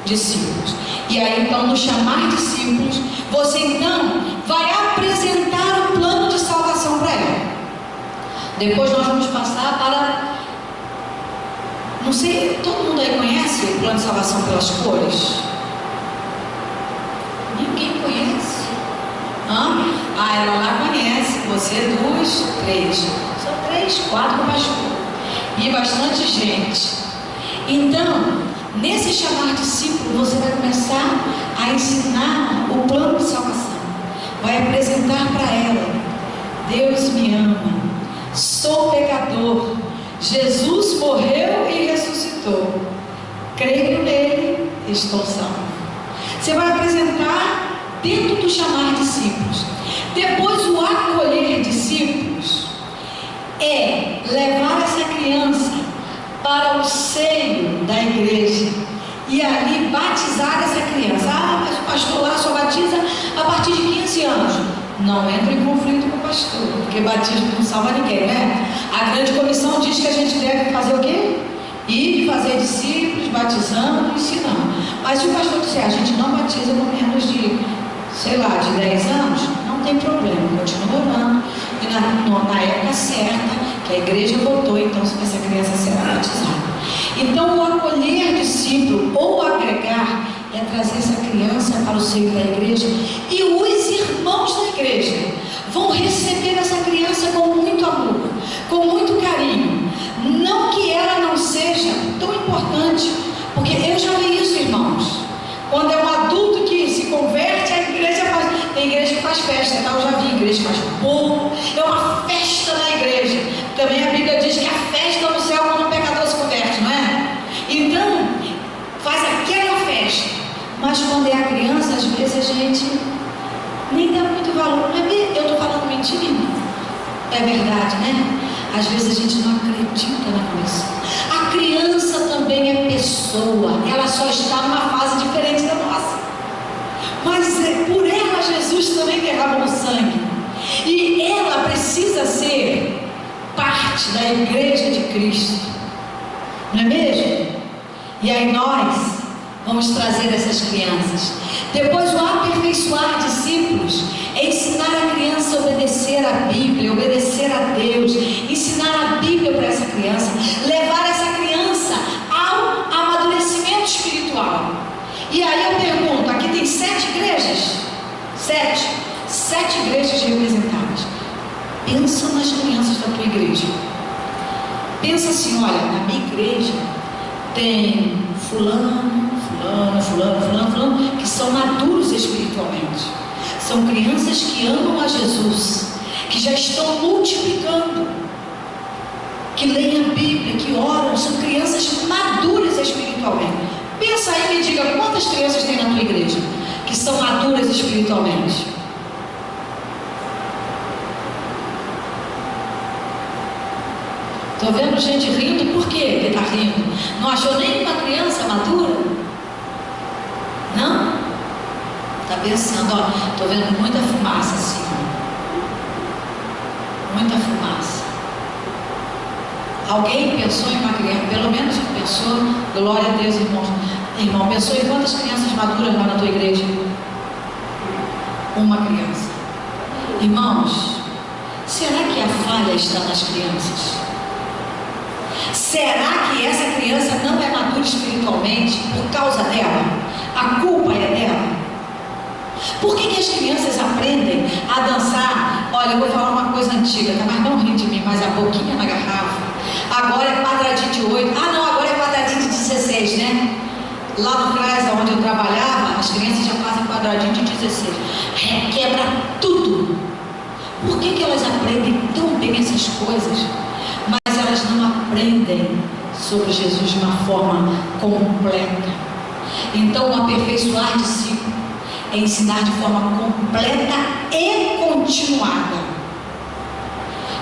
discípulos. E aí então, no chamar discípulos, você então vai apresentar o plano de salvação para ela. Depois nós vamos passar para... Não sei, todo mundo aí conhece o plano de salvação pelas cores? Ninguém conhece? Ela lá conhece. Você, 2, 3. Só 3, 4 pastor. E bastante gente. Então, nesse chamar discípulo, você vai começar a ensinar o plano de salvação. Vai apresentar para ela: Deus me ama, sou pecador, Jesus morreu e ressuscitou, creio nele, estou salvo. Você vai apresentar dentro do chamar discípulos. Depois, o acolher discípulos é levar essa criança para o seio da igreja e ali batizar essa criança. Mas o pastor lá só batiza a partir de 15 anos. Não entra em conflito com o pastor, porque batismo não salva ninguém, né? A grande comissão diz que a gente deve fazer o quê? Ir fazer discípulos, batizando e ensinando. Mas se o pastor disser, a gente não batiza com menos de, de 10 anos, não tem problema, continua orando. E na época certa, que a igreja votou, então essa criança será batizada. Então, o acolher discípulo ou agregar é trazer essa criança para o seio da igreja, e os irmãos da igreja vão receber essa criança com muito amor, com muito carinho. Não que ela não seja tão importante, porque eu já vi isso, irmãos. Quando é um adulto que se converte, a igreja faz. Tem igreja que faz festa, tá? Eu já vi igreja que faz bolo. É uma festa na igreja. Também a Bíblia diz que a festa no céu quando um pecador se converte, não é? Então, faz aquela festa. Mas quando é a criança, às vezes a gente nem dá muito valor. Não é? Eu estou falando mentira? É verdade, né? Às vezes a gente não acredita na criança. A criança também é pessoa. Ela só está numa fase diferente da nossa. Mas por ela Jesus também derramou sangue. E ela precisa ser parte da igreja de Cristo. Não é mesmo? E aí nós vamos trazer essas crianças. Depois o aperfeiçoar discípulos é ensinar a criança a obedecer a Bíblia, obedecer a Deus, ensinar a Bíblia para essa criança, levar essa criança ao amadurecimento espiritual. E aí eu pergunto, aqui tem 7 igrejas? 7 igrejas representadas. Pensa nas crianças da tua igreja. Pensa assim, olha, na minha igreja tem fulano, que são maduros espiritualmente. São crianças que amam a Jesus, que já estão multiplicando, que leem a Bíblia, que oram, são crianças maduras espiritualmente. Pensa aí e me diga quantas crianças tem na tua igreja que são maduras espiritualmente. Estou vendo gente rindo, por quê que está rindo? Não achou nenhuma criança madura? Não? Está pensando, ó, estou vendo muita fumaça assim. Muita fumaça. Alguém pensou em uma criança, pelo menos pensou, glória a Deus, irmão. Irmão, pensou em quantas crianças maduras lá na tua igreja? Uma criança. Irmãos, será que a falha está nas crianças? Será que essa criança não é madura espiritualmente por causa dela? A culpa é dela? Por que as crianças aprendem a dançar? Olha, eu vou falar uma coisa antiga, tá? Mas não ri de mim, mas a boquinha na garrafa. Agora é quadradinho de 8. Ah, não, agora é quadradinho de 16, né? Lá no CRAS, onde eu trabalhava, as crianças já fazem quadradinho de 16. Requebra tudo. Por que elas aprendem tão bem essas coisas? Mas elas não aprendem sobre Jesus de uma forma completa. Então, o aperfeiçoar discípulo é ensinar de forma completa e continuada.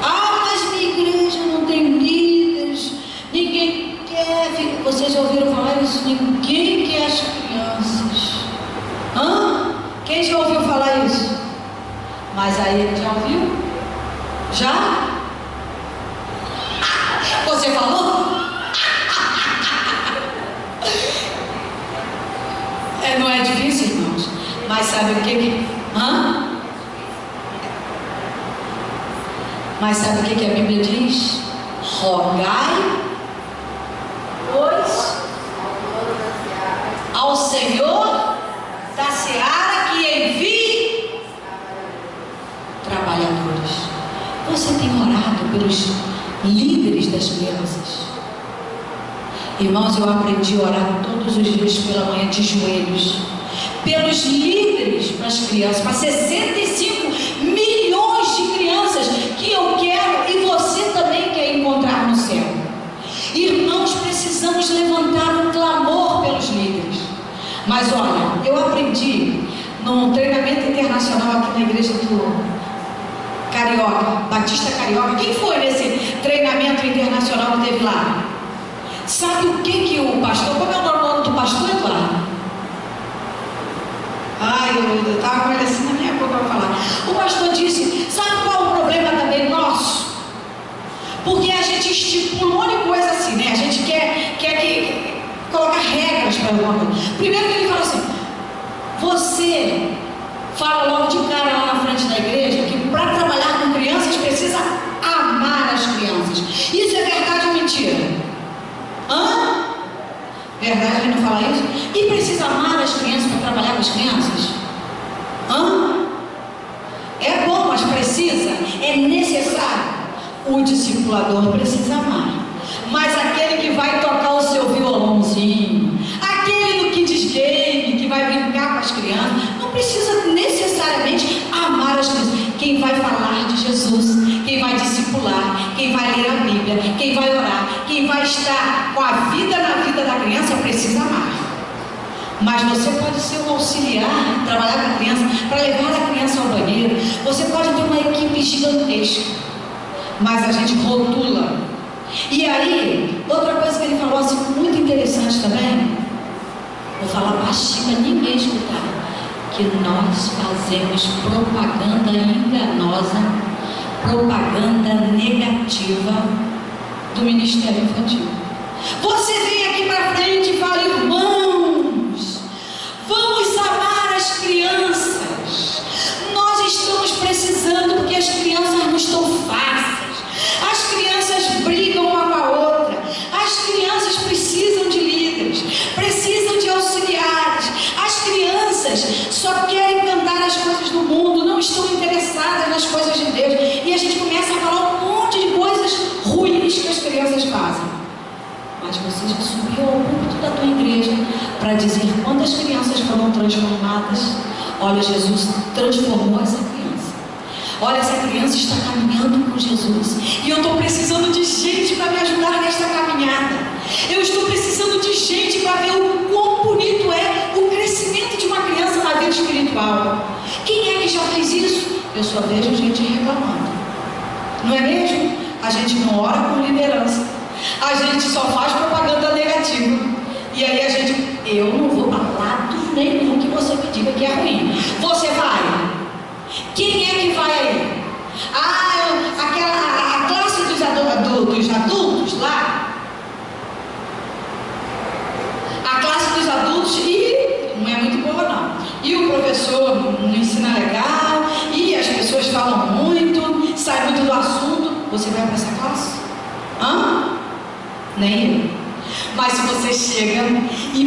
Ah, mas minha igreja não tem líderes, ninguém quer. Vocês já ouviram falar isso? Ninguém quer as crianças. Hã? Quem já ouviu falar isso? Mas aí, já ouviu? Já? Você falou? Não é difícil, irmãos. Mas sabe o que? Mas sabe o que a Bíblia diz? Rogai, pois, ao Senhor da seara que envie trabalhadores. Você tem orado pelos líderes das crianças? Irmãos, eu aprendi a orar todos os dias pela manhã de joelhos pelos líderes para as crianças, para 65 milhões de crianças que eu quero e você também quer encontrar no céu. Irmãos, precisamos levantar um clamor pelos líderes. Mas olha, eu aprendi num treinamento internacional aqui na igreja do Carioca, Batista Carioca. Quem foi nesse treinamento internacional que teve lá? Sabe o que o pastor, como é o nome do pastor, Eduardo? Ai, eu estava com ele assim na minha boca para falar. O pastor disse, sabe qual é o problema também nosso? Porque a gente estipula um monte de coisa assim, né? A gente quer colocar regras para alguma coisa. Primeiro que ele fala assim, você fala logo de cara lá na frente da igreja que para trabalhar com crianças precisa amar as crianças. Isso é verdade ou mentira? Verdade, ele não fala isso? E precisa amar as crianças para trabalhar com as crianças? É bom, mas precisa, é necessário. O discipulador precisa amar. Mas aquele que vai tocar o seu violãozinho, aquele do Kids Game, que vai Jesus, quem vai discipular, quem vai ler a Bíblia, quem vai orar, quem vai estar com a vida na vida da criança, precisa amar. Mas você pode ser um auxiliar, trabalhar com a criança, para levar a criança ao banheiro. Você pode ter uma equipe gigantesca, mas a gente rotula. E aí, outra coisa que ele falou assim, muito interessante também, vou falar baixinho para ninguém escutar, que nós fazemos propaganda enganosa, propaganda negativa do Ministério Infantil. Você vem aqui para frente e fala: irmãos, vamos amar as crianças. Nós estamos precisando, porque as crianças não estão fáceis. As crianças brigam uma com a outra. As crianças precisam de líderes, precisam de auxiliares. As crianças só querem cantar as coisas do mundo, não estão interessadas nas coisas de Deus. E a gente começa a falar um monte de coisas ruins que as crianças fazem. Mas você já subiu ao púlpito da tua igreja para dizer quantas crianças foram transformadas? Olha, Jesus transformou essa criança. Olha, essa criança está caminhando com Jesus. E eu estou precisando de gente para me ajudar nesta caminhada. Eu estou precisando de gente para ver o quão bonito é o crescimento de uma criança na vida espiritual. Quem é que já fez isso? Eu só vejo gente reclamando. Não é mesmo? A gente não ora com liderança. A gente só faz propaganda negativa. E aí a gente, eu não vou para lado nenhum que você me diga que é ruim. Você vai. Quem é que vai aí? A classe dos adultos lá. A classe dos adultos, e não é muito boa não. E o professor não ensina legal, e as pessoas falam muito, sai muito do assunto. Você vai para essa classe? Hã? Nem eu. Mas se você chega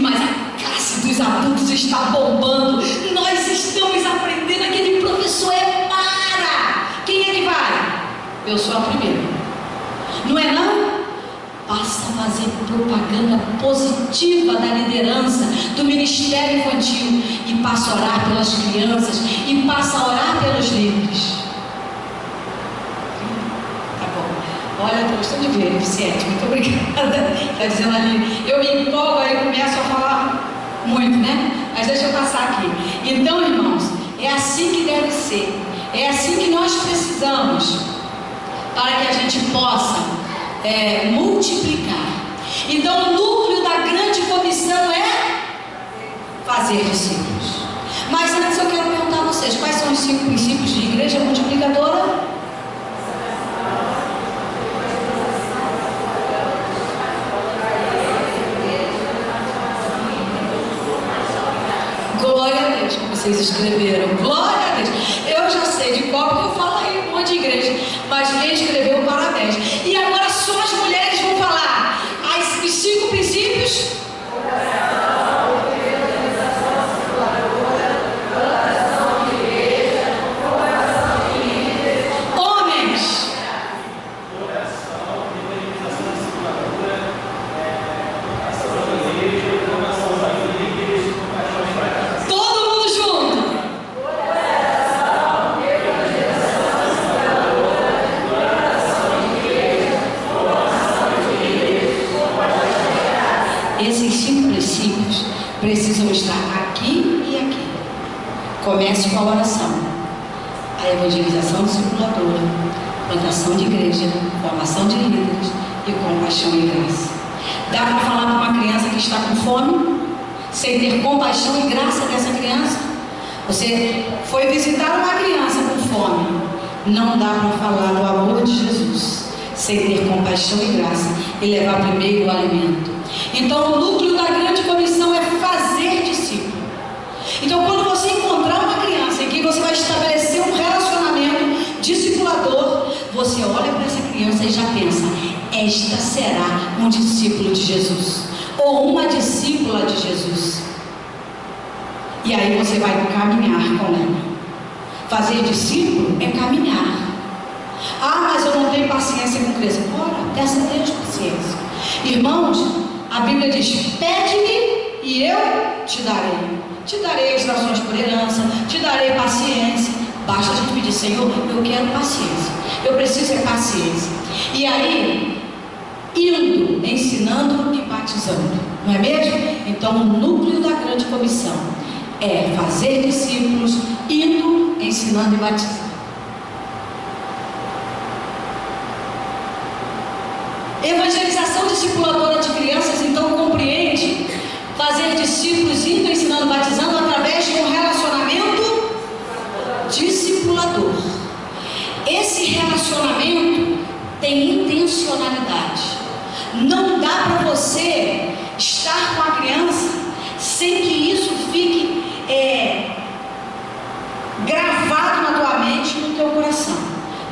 mas a classe dos adultos está bombando, nós estamos aprendendo, aquele professor é mara. Quem é que vai? Eu sou a primeira. Não é não? Passa a fazer propaganda positiva da liderança, do ministério infantil, e passa a orar pelas crianças, e passa a orar pelos líderes. Olha, estou gostando de ver, Eficiente, muito obrigada. Está dizendo ali, eu me empolgo, aí começo a falar muito, né? Mas deixa eu passar aqui. Então, irmãos, é assim que deve ser. É assim que nós precisamos, para que a gente possa multiplicar. Então, o núcleo da grande comissão é fazer discípulos. Mas antes eu quero perguntar a vocês, quais são os 5 princípios de igreja multiplicadora? Glória a Deus, como vocês escreveram. Glória a Deus. Eu já sei de qual, porque eu falo aí um monte de igreja. Mas quem escreveu, parabéns. E agora só as mulheres vão falar os 5 princípios. Homens. Esses 5 princípios precisam estar aqui e aqui. Comece com a oração, a evangelização discipuladora, plantação de igreja, formação de líderes e compaixão e graça. Dá para falar para uma criança que está com fome, sem ter compaixão e graça dessa criança? Você foi visitar uma criança com fome, não dá para falar do amor de Jesus sem ter compaixão e graça e levar primeiro o alimento. Então, o núcleo da grande comissão é fazer discípulo. Então, quando você encontrar uma criança em que você vai estabelecer um relacionamento discipulador, você olha para essa criança e já pensa: esta será um discípulo de Jesus, ou uma discípula de Jesus. E aí você vai caminhar com ela. Fazer discípulo é caminhar. Mas eu não tenho paciência com criança. Ora, peça a Deus paciência. Irmãos, a Bíblia diz: pede-me e eu te darei. Te darei as nações por herança, te darei paciência. Basta a gente pedir: Senhor, eu quero paciência, eu preciso ter paciência. E aí, indo, ensinando e batizando, não é mesmo? Então, o núcleo da grande comissão é fazer discípulos, indo, ensinando e batizando. Evangelização discipuladora de crianças, então, compreende fazer discípulos, indo, ensinando, batizando, através de um relacionamento discipulador. Esse relacionamento tem intencionalidade. Não dá para você estar com a criança sem que isso fique gravado na tua mente e no teu coração.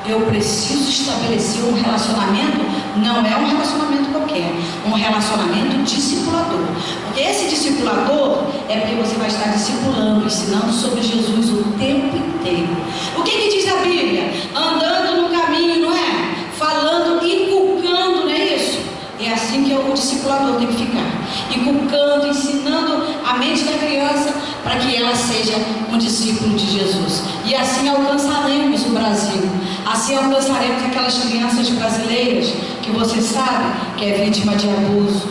Eu preciso estabelecer um relacionamento, não é um relacionamento qualquer, um relacionamento discipulador. Porque esse discipulador é porque você vai estar discipulando, ensinando sobre Jesus o tempo inteiro. O que diz a Bíblia? Andando no caminho, não é? Falando, inculcando, não é isso? É assim que o discipulador tem que ficar, inculcando, ensinando a mente da criança para que ela seja um discípulo de Jesus. E assim alcançaremos o Brasil, assim alcançaremos aquelas crianças brasileiras que você sabe que é vítima de abuso,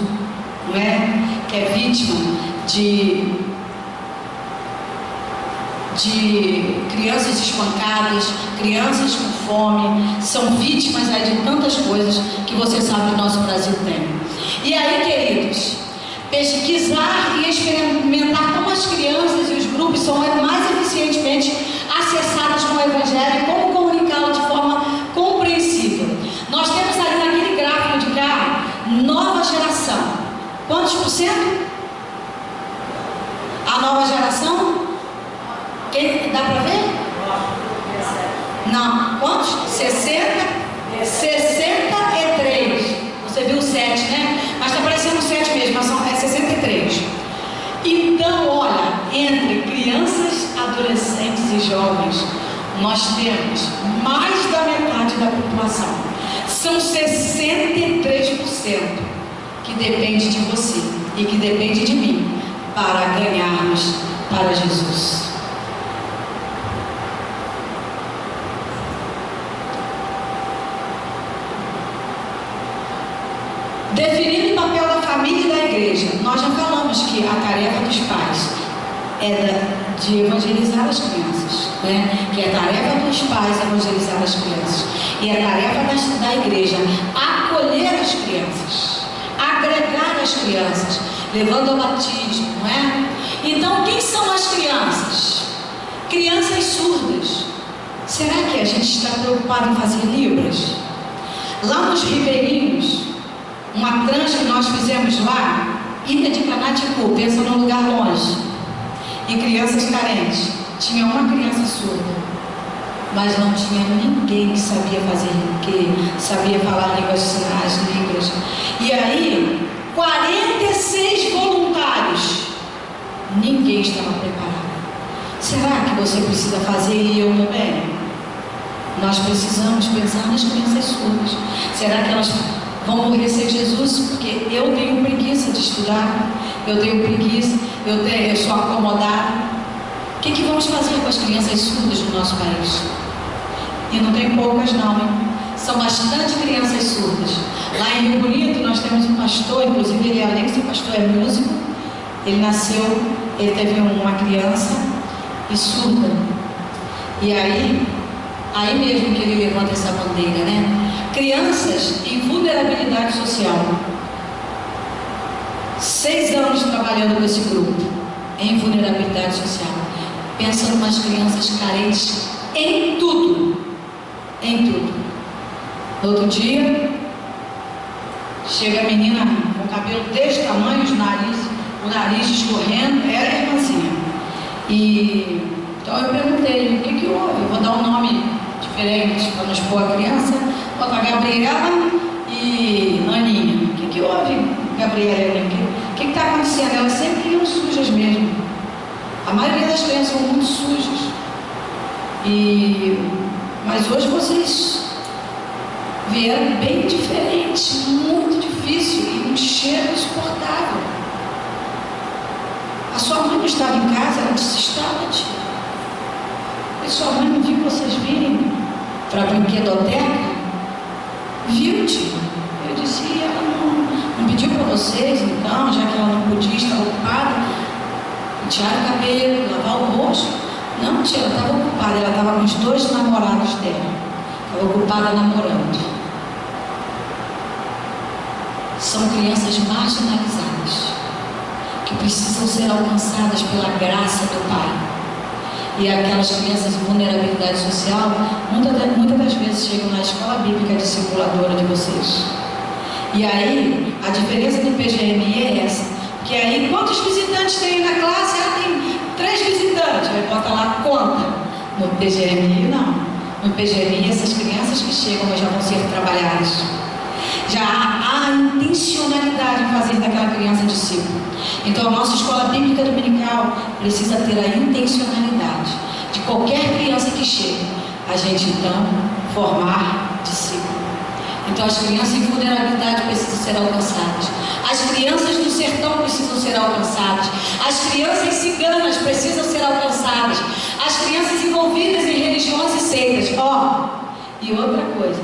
não é? Que é vítima de crianças espancadas, crianças com fome, são vítimas aí de tantas coisas que você sabe que o nosso Brasil tem. E aí, queridos, pesquisar e experimentar como as crianças e os grupos são mais eficientemente acessadas com o Evangelho e como comunicá-lo de forma compreensível. Nós temos ali naquele gráfico de cá, nova geração. Quantos por cento? A nova geração? Quem, dá para ver? Não. Quantos? 63. Você viu 7, né? Mas está parecendo 7 mesmo, mas é 63. Então, olha, entre crianças, adolescentes e jovens, nós temos mais da metade da população. São 63% que depende de você e que depende de mim para ganharmos para Jesus. Definindo o papel da família e da igreja, nós já falamos que a tarefa dos pais é de evangelizar as crianças, né? Que é a tarefa dos pais evangelizar as crianças, e a tarefa da igreja acolher as crianças, agregar as crianças, levando ao batismo, não é? Então, quem são as crianças? Crianças surdas. Será que a gente está preocupado em fazer libras? Lá nos Ribeirinhos, uma trancha que nós fizemos lá, Ilha de Canaticu, pensa num lugar longe, e crianças carentes. Tinha uma criança surda, mas não tinha ninguém que sabia sabia falar línguas de sinais, libras. E aí, 46 voluntários, ninguém estava preparado. Será que você precisa fazer e eu também? Nós precisamos pensar nas crianças surdas. Será que elas vão morrer sem Jesus? Porque eu tenho preguiça de estudar, eu tenho preguiça, eu sou acomodada. O que vamos fazer com as crianças surdas no nosso país? E não tem poucas não, hein? São bastante crianças surdas. Lá em Rio Bonito nós temos um pastor, inclusive ele, além de ser pastor, é músico. Ele teve uma criança e surda. E aí mesmo que ele levanta essa bandeira, né? Crianças em vulnerabilidade social. 6 anos trabalhando com esse grupo em vulnerabilidade social. Pensa em umas crianças carentes em tudo. Em tudo. No outro dia, chega a menina com o cabelo desse tamanho, o nariz escorrendo, era a irmãzinha. Então eu perguntei, o que houve? Eu vou dar um nome diferente para não expor a criança. Bota Gabriela e Aninha. O que houve, Gabriela e Aninha? O que está acontecendo? Elas sempre iam sujas mesmo. A maioria das crianças são muito sujas. Mas hoje vocês vieram bem diferente, muito difícil e um cheiro insuportável. A sua mãe não estava em casa, ela disse: estava, tia. E sua mãe não viu vocês virem para a brinquedoteca? Viu, tio? Eu disse, ela não pediu para vocês, então, já que ela não podia estar ocupada, pentear o cabelo, lavar o rosto. Não, tia, ela estava ocupada, ela estava com os 2 namorados dela. Estava ocupada namorando. São crianças marginalizadas, que precisam ser alcançadas pela graça do Pai. E aquelas crianças em vulnerabilidade social, muitas das vezes chegam na escola bíblica discipuladora de vocês. E aí, a diferença do PGMI é essa. Porque aí, quantos visitantes tem na classe? Tem 3 visitantes. Aí bota lá, conta. No PGMI, não. No PGMI, essas crianças que chegam já vão ser trabalhadas. Já há intencionalidade em fazer daquela criança discípulo. Então, a nossa escola bíblica dominical precisa ter a intencionalidade de qualquer criança que chegue, a gente então formar discípulo. Então, as crianças em vulnerabilidade precisam ser alcançadas. As crianças do sertão precisam ser alcançadas. As crianças ciganas precisam ser alcançadas. As crianças envolvidas em religiões e seitas. E outra coisa,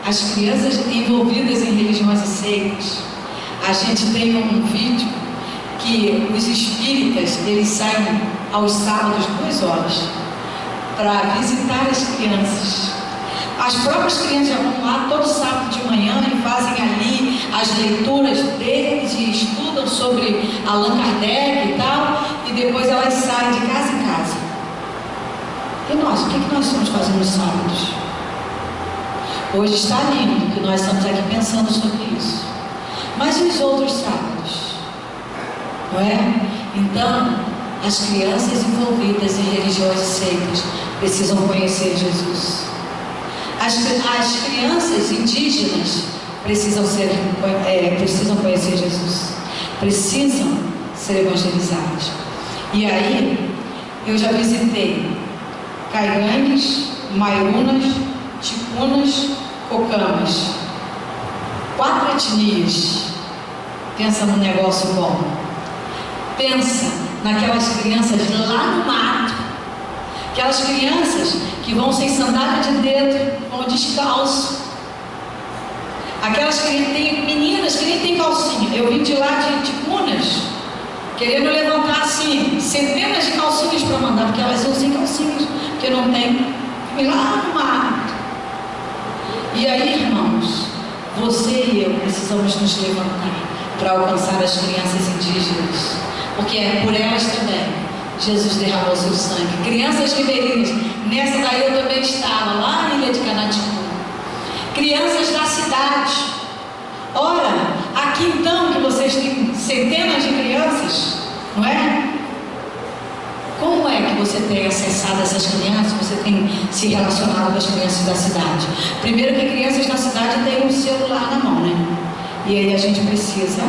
as crianças envolvidas em religiões e seitas, a gente tem um vídeo que os espíritas, eles saem aos sábados 2 horas para visitar as crianças. As próprias crianças já vão lá todo sábado de manhã e fazem ali as leituras deles e estudam sobre Allan Kardec e tal, e depois elas saem de casa em casa. E nós, o que nós estamos fazendo nos sábados? Hoje está lindo que nós estamos aqui pensando sobre isso. Mas e os outros sábados? Não é? Então, as crianças envolvidas em religiões e seitas precisam conhecer Jesus. As crianças indígenas precisam conhecer Jesus. Precisam ser evangelizadas. E aí, eu já visitei Caigangues, Maiunas, Ticunas, Cocamas. 4 etnias. Pensa num negócio bom. Pensa naquelas crianças lá no mato. Aquelas crianças que vão sem sandália de dedo, vão descalço. Aquelas que tem meninas que nem tem calcinha. Eu vim de lá de Ticunas, querendo levantar assim, centenas de calcinhas para mandar, porque elas usam calcinhas, porque não tem. Vim lá no mato. E aí, irmãos, você e eu precisamos nos levantar para alcançar as crianças indígenas, porque é por elas também Jesus derramou seu sangue. Crianças ribeirinhas, nessa daí eu também estava, lá na ilha de Canaticu. Crianças da cidade. Ora, aqui então que vocês têm centenas de crianças, não é? Como é que você tem acessado essas crianças? Você tem se relacionado com as crianças da cidade? Primeiro que crianças da cidade têm um celular na mão, né? E aí a gente precisa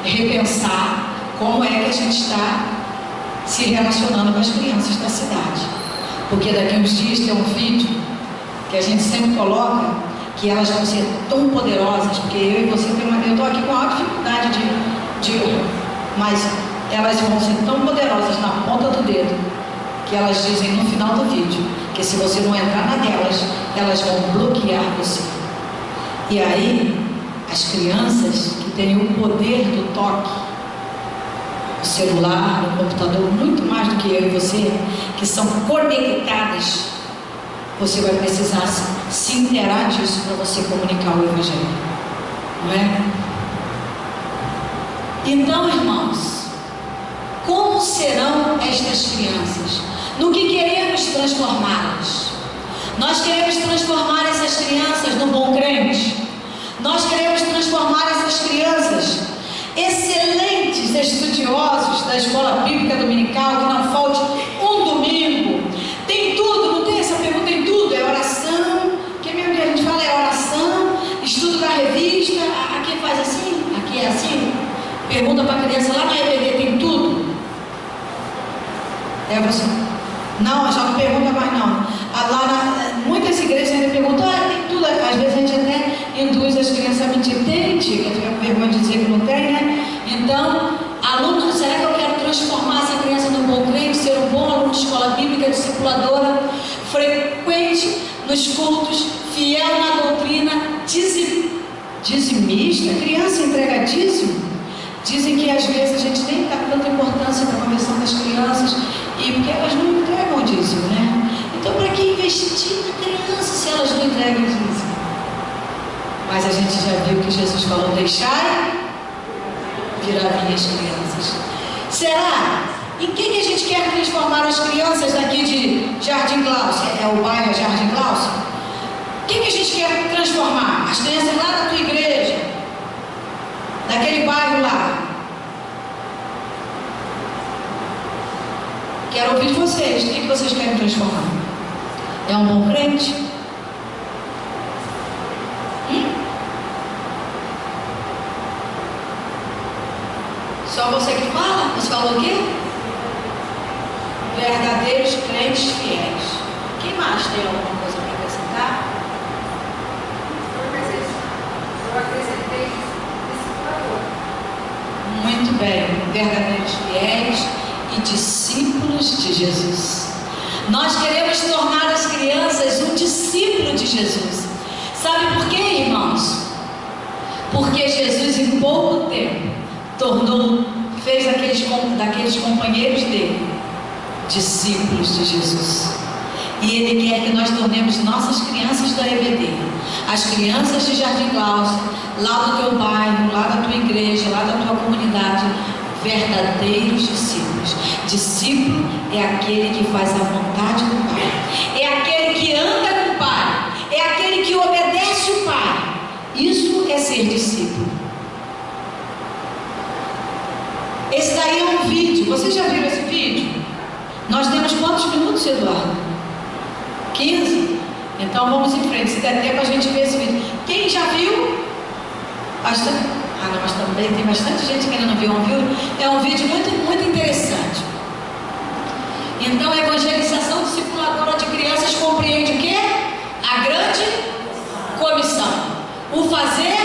repensar como é que a gente está se relacionando com as crianças da cidade. Porque daqui a uns dias tem um vídeo que a gente sempre coloca, que elas vão ser tão poderosas, porque eu e você eu estou aqui com a dificuldade mas elas vão ser tão poderosas na ponta do dedo, que elas dizem no final do vídeo, que se você não entrar na delas, elas vão bloquear você. E aí, as crianças que têm o poder do toque, o celular, o computador, muito mais do que eu e você, que são conectadas, você vai precisar se inteirar disso para você comunicar o Evangelho, não é? Então, irmãos, como serão estas crianças? No que queremos transformá-las? Nós queremos transformar essas crianças no bom crente. Nós queremos transformar essas crianças excelentes estudiosos da escola bíblica dominical, que não falte um domingo. Tem tudo, não tem essa pergunta, tem tudo. É oração, que mesmo que a gente fala é oração, estudo da revista, aqui faz assim, aqui é assim. Pergunta para a criança lá na EBD, tem tudo? É você. Não, já não pergunta mais não. Muitas igrejas ainda perguntam, tem tudo. Às vezes a gente até induz as crianças a mentir. Tem, tia, que eu tenho vergonha de dizer que não tem, né? Então, aluno, será que eu quero transformar essa criança num bom crente, ser um bom aluno de escola escola bíblica, discipuladora, frequente nos cultos, fiel na doutrina, dizimista, criança entrega dízimo. Dizem que às vezes a gente nem dá tanta importância para a conversão das crianças, e porque elas não entregam o dízimo, né? Então, para que investir na criança se elas não entregam o dízimo? Mas a gente já viu que Jesus falou: deixai virar minhas crianças. Será? Em que a gente quer transformar as crianças daqui de Jardim Glaucia? É o bairro Jardim Glaucia? O que a gente quer transformar? As crianças lá da tua igreja, daquele bairro lá. Quero ouvir de vocês. O que vocês querem transformar? É um bom crente? Só você que fala? Você falou o quê? Verdadeiros crentes fiéis. Quem mais tem alguma coisa para acrescentar? Eu acrescentei discipulador. Muito bem. Verdadeiros fiéis e discípulos de Jesus. Nós queremos tornar as crianças um discípulo de Jesus. Sabe por quê, irmãos? Porque Jesus, em pouco tempo, fez daqueles companheiros dele discípulos de Jesus. E Ele quer que nós tornemos nossas crianças da EBD, as crianças de Jardim Glaucia, lá do teu bairro, lá da tua igreja, lá da tua comunidade, verdadeiros discípulos. Discípulo é aquele que faz a vontade do Pai, é aquele que anda com o Pai, é aquele que obedece o Pai. Isso é ser discípulo. Esse daí é um vídeo. Vocês já viram esse vídeo? Nós temos quantos minutos, Eduardo? 15? Então vamos em frente. Se der tempo a gente vê esse vídeo. Quem já viu? Bastante. Não, mas também tem bastante gente querendo ver um vídeo. É um vídeo muito interessante. Então a evangelização discipuladora de crianças compreende o quê? A grande comissão. O fazer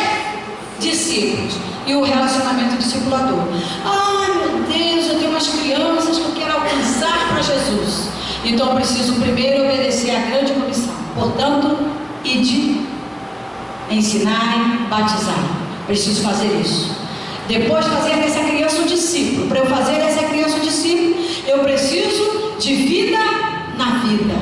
discípulos. E o relacionamento discipulador. Ai, meu Deus, eu tenho umas crianças que eu quero alcançar para Jesus. Então eu preciso primeiro obedecer à grande comissão. Portanto, ide, ensinar, batizar. Preciso fazer isso. Depois de fazer dessa criança um discípulo. Para eu fazer dessa criança um discípulo, eu preciso de vida na vida.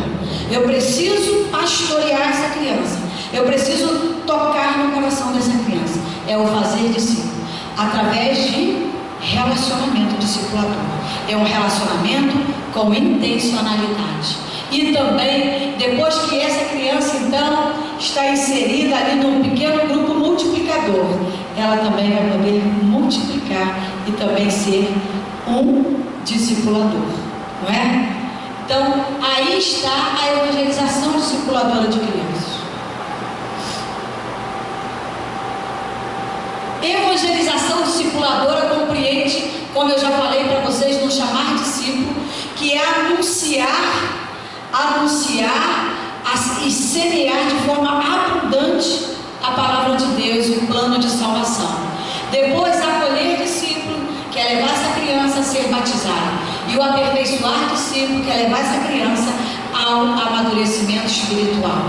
Eu preciso pastorear essa criança. Eu preciso tocar no coração dessa criança. É o fazer discípulo. Através de relacionamento discipulador. É um relacionamento com intencionalidade. E também, depois que essa criança, então, está inserida ali num pequeno grupo multiplicador, ela também vai poder multiplicar e também ser um discipulador. Não é? Então, aí está a evangelização discipuladora de crianças. Evangelização discipuladora compreende, como eu já falei para vocês, no chamar discípulo, que é anunciar e semear de forma abundante a palavra de Deus e o plano de salvação. Depois, acolher discípulo, que é levar essa criança a ser batizada. E o aperfeiçoar discípulo, que é levar essa criança ao amadurecimento espiritual.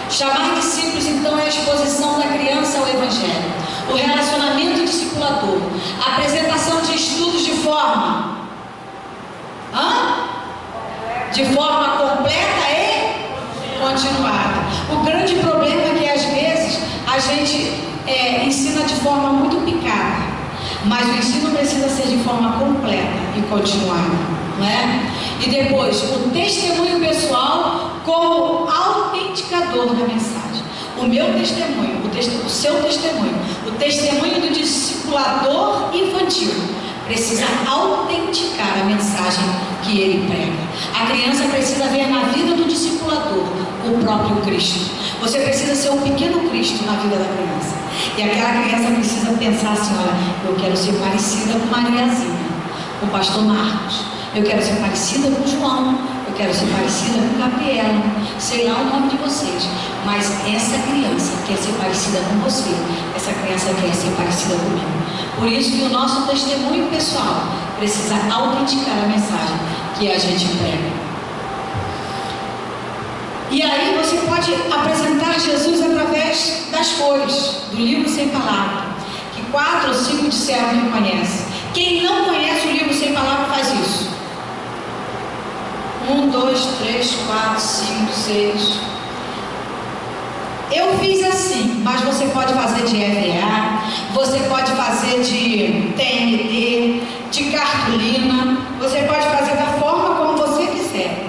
Chamar discípulos, então, é a exposição da criança ao Evangelho. O relacionamento discipulador, a apresentação de estudos de forma completa e continuada. O grande problema é que às vezes a gente ensina de forma muito picada, mas o ensino precisa ser de forma completa e continuada, não é? E depois, o testemunho pessoal como autenticador da mensagem. O meu testemunho, o seu testemunho, o testemunho do discipulador infantil precisa autenticar a mensagem que ele prega. A criança precisa ver na vida do discipulador o próprio Cristo. Você precisa ser um pequeno Cristo na vida da criança. E aquela criança precisa pensar assim: olha, eu quero ser parecida com Mariazinha, com o pastor Marcos. Eu quero ser parecida com João. Eu quero ser parecida com Gabriela. Sei lá o nome de vocês. Mas essa criança quer ser parecida com você. Essa criança quer ser parecida comigo. Por isso que o nosso testemunho pessoal precisa autenticar a mensagem que que a gente prega. E aí você pode apresentar Jesus através das cores do livro Sem Palavra, que 4 ou 5 disseram que conhecem. Quem não conhece o livro Sem Palavra faz isso. 1, 2, 3, 4, 5, 6. Eu fiz assim, mas você pode fazer de EVA, você pode fazer de TNT, de cartolina, você pode fazer da forma como você quiser.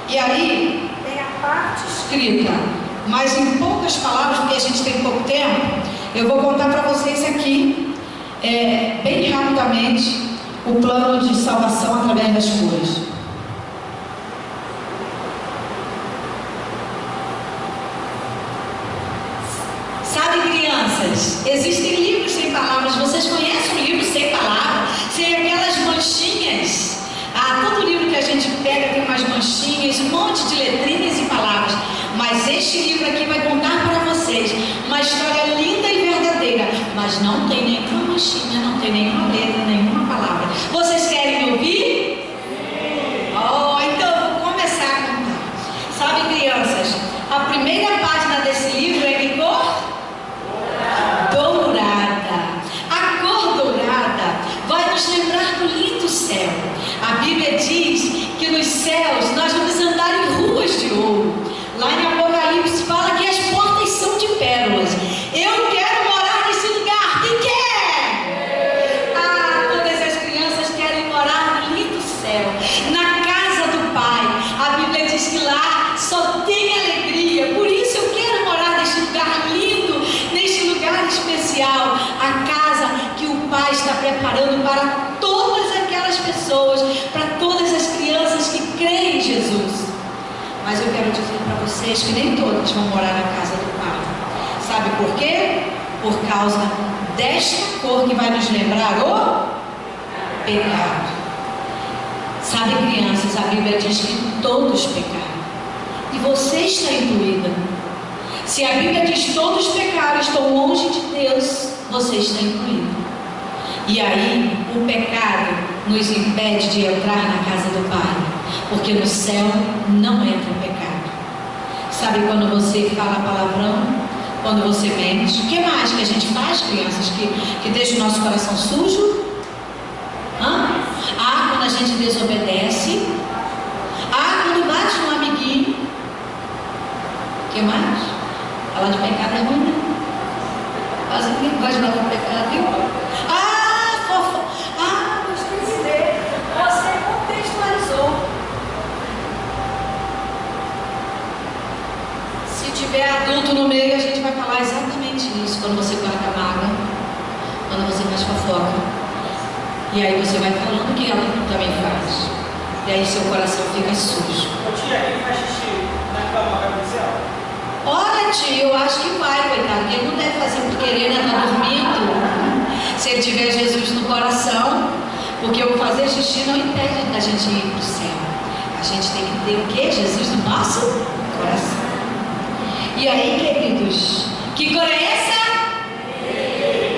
E aí tem a parte escrita, mas em poucas palavras, porque a gente tem pouco tempo, eu vou contar para vocês aqui, bem rapidamente, o plano de salvação através das cores. Sabe, crianças, existem livros sem palavras. Vocês conhecem o livro sem palavras? Sem aquelas manchinhas? Todo livro que a gente pega tem umas manchinhas, um monte de letrinhas e palavras. Mas este livro aqui vai contar para vocês uma história linda e verdadeira, mas não tem nenhuma manchinha, não tem nenhuma letra, nenhuma palavra. Vocês querem me ouvir? Então eu vou começar a contar. Sabe, crianças, a primeira página desse livro é de cor dourada. A cor dourada vai nos lembrar do lindo céu. A Bíblia diz que nos céus nós vamos andar em ruas de ouro. Lá em Apocalipse fala que as portas são de pérolas. Eu quero morar nesse lugar. Quem quer? Todas as crianças querem morar no lindo céu, na casa do Pai. A Bíblia diz que lá só tem alegria. Por isso eu quero morar nesse lugar lindo, neste lugar especial, a casa que o Pai está preparando para todas aquelas pessoas, para todas as crianças que creem em Jesus. Mas eu quero dizer para vocês que nem todas vão morar na casa do Pai. Sabe por quê? Por causa desta cor que vai nos lembrar o pecado. Sabe, crianças, a Bíblia diz que todos pecaram. E você está incluída. Se a Bíblia diz todos pecaram, estão longe de Deus, você está incluído. E aí, o pecado nos impede de entrar na casa do Pai. Porque no céu não entra pecado. Sabe quando você fala palavrão? Quando você mente? O que mais que a gente faz, crianças, que deixa o nosso coração sujo? Quando a gente desobedece. Quando bate um amiguinho. O que mais? Falar de pecado é ruim, né? Quase ninguém gosta de falar de pecado, viu? Gostei de ver. Você contextualizou. Se tiver adulto no meio, a gente vai falar exatamente isso. Quando você guarda mágoa, quando você faz fofoca. E aí você vai falando que ela também faz. E aí seu coração fica sujo. Quem faz xixi na cama vai pro céu? Olha, tio, eu acho que vai, coitado. Ele não deve fazer por querer, né? Tá dormindo. Se ele tiver Jesus no coração, porque o fazer xixi não impede da gente ir pro céu. A gente tem que ter o quê? Jesus no nosso coração. E aí, queridos, que cor é essa?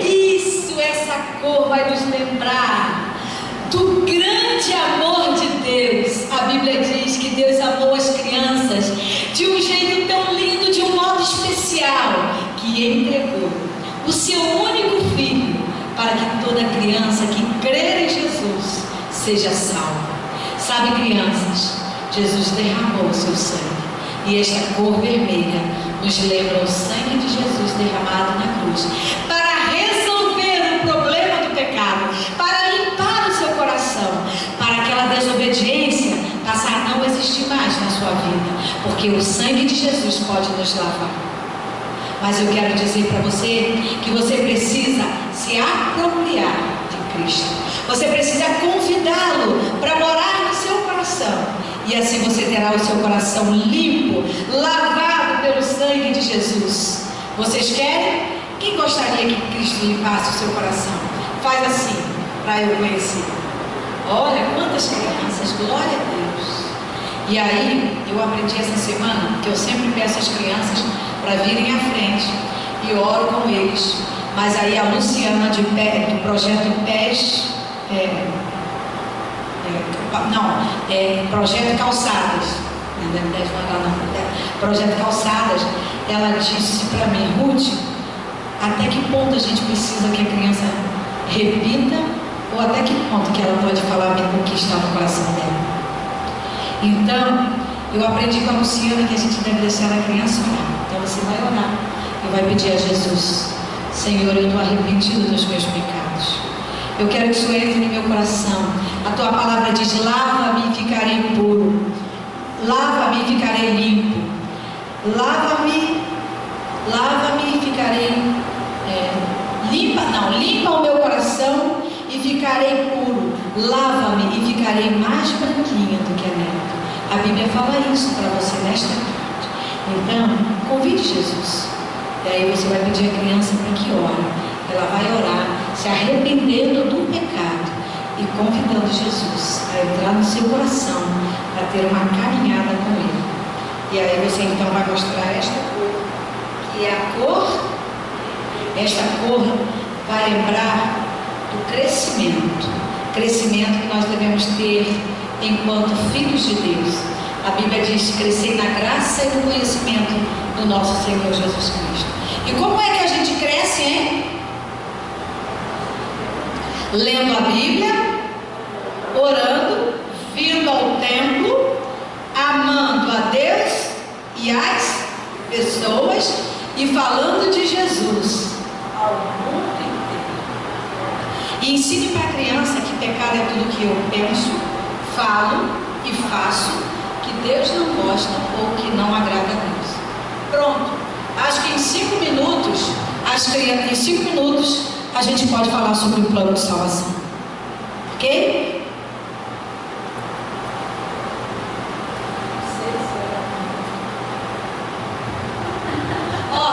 Isso, essa cor vai nos lembrar do grande amor de Deus. A Bíblia diz que Deus amou as crianças de um jeito tão lindo, de um modo especial, que entregou o seu único filho para que toda criança que crer em Jesus seja salva. Sabe, crianças, Jesus derramou o seu sangue. E esta cor vermelha nos lembra o sangue de Jesus derramado na cruz para resolver o problema do pecado, para limpar o seu coração, para aquela desobediência passar a não existir mais na sua vida, porque o sangue de Jesus pode nos lavar. Mas eu quero dizer para você que você precisa se apropriar de Cristo. Você precisa convidá-lo para morar no seu coração. E assim você terá o seu coração limpo, lavado pelo sangue de Jesus. Vocês querem? Quem gostaria que Cristo limpasse o seu coração? Faz assim, para eu conhecer. Olha quantas crianças, glória a Deus. E aí, eu aprendi essa semana que eu sempre peço às crianças para virem à frente e oro com eles. Mas aí a Luciana do projeto PES, Projeto Calçadas, Projeto Calçadas, ela disse para mim: Ruth, até que ponto a gente precisa que a criança repita, ou até que ponto que ela pode falar bem o que está no coração dela? Então, eu aprendi com a Luciana que a gente deve deixar a criança orar. Então você vai orar e vai pedir a Jesus: Senhor, eu estou arrependido dos meus pecados. Eu quero que isso entre no meu coração. A tua palavra diz: lava-me e ficarei puro. Lava-me e ficarei limpo. Lava-me e ficarei limpa o meu coração e ficarei puro. Lava-me e ficarei mais branquinha do que a neve. A Bíblia fala isso para você nesta tarde. Então, convide Jesus. E aí você vai pedir a criança para que ore. Ela vai orar, se arrependendo do pecado e convidando Jesus a entrar no seu coração para ter uma caminhada com Ele. E aí você então vai mostrar esta cor, que é a cor. Esta cor vai lembrar do crescimento que nós devemos ter enquanto filhos de Deus. A Bíblia diz: crescer na graça e no conhecimento do nosso Senhor Jesus Cristo. E como é que a gente cresce, hein? Lendo a Bíblia, orando, vindo ao templo, amando a Deus e as pessoas e falando de Jesus ao mundo inteiro. E ensine para a criança que pecado é tudo que eu penso, falo e faço que Deus não gosta ou que não agrada a Deus. Pronto. Acho que em 5 minutos, a gente pode falar sobre o plano de salvação. Ok?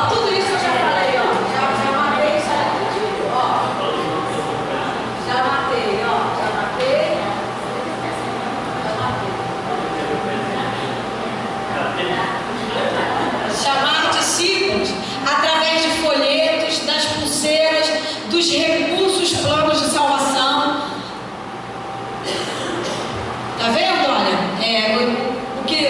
Tudo isso eu já falei, já matei isso aqui, já matei. Chamar discípulos através de folhetos, das pulseiras, dos recursos, planos de salvação. Tá vendo? Olha, o que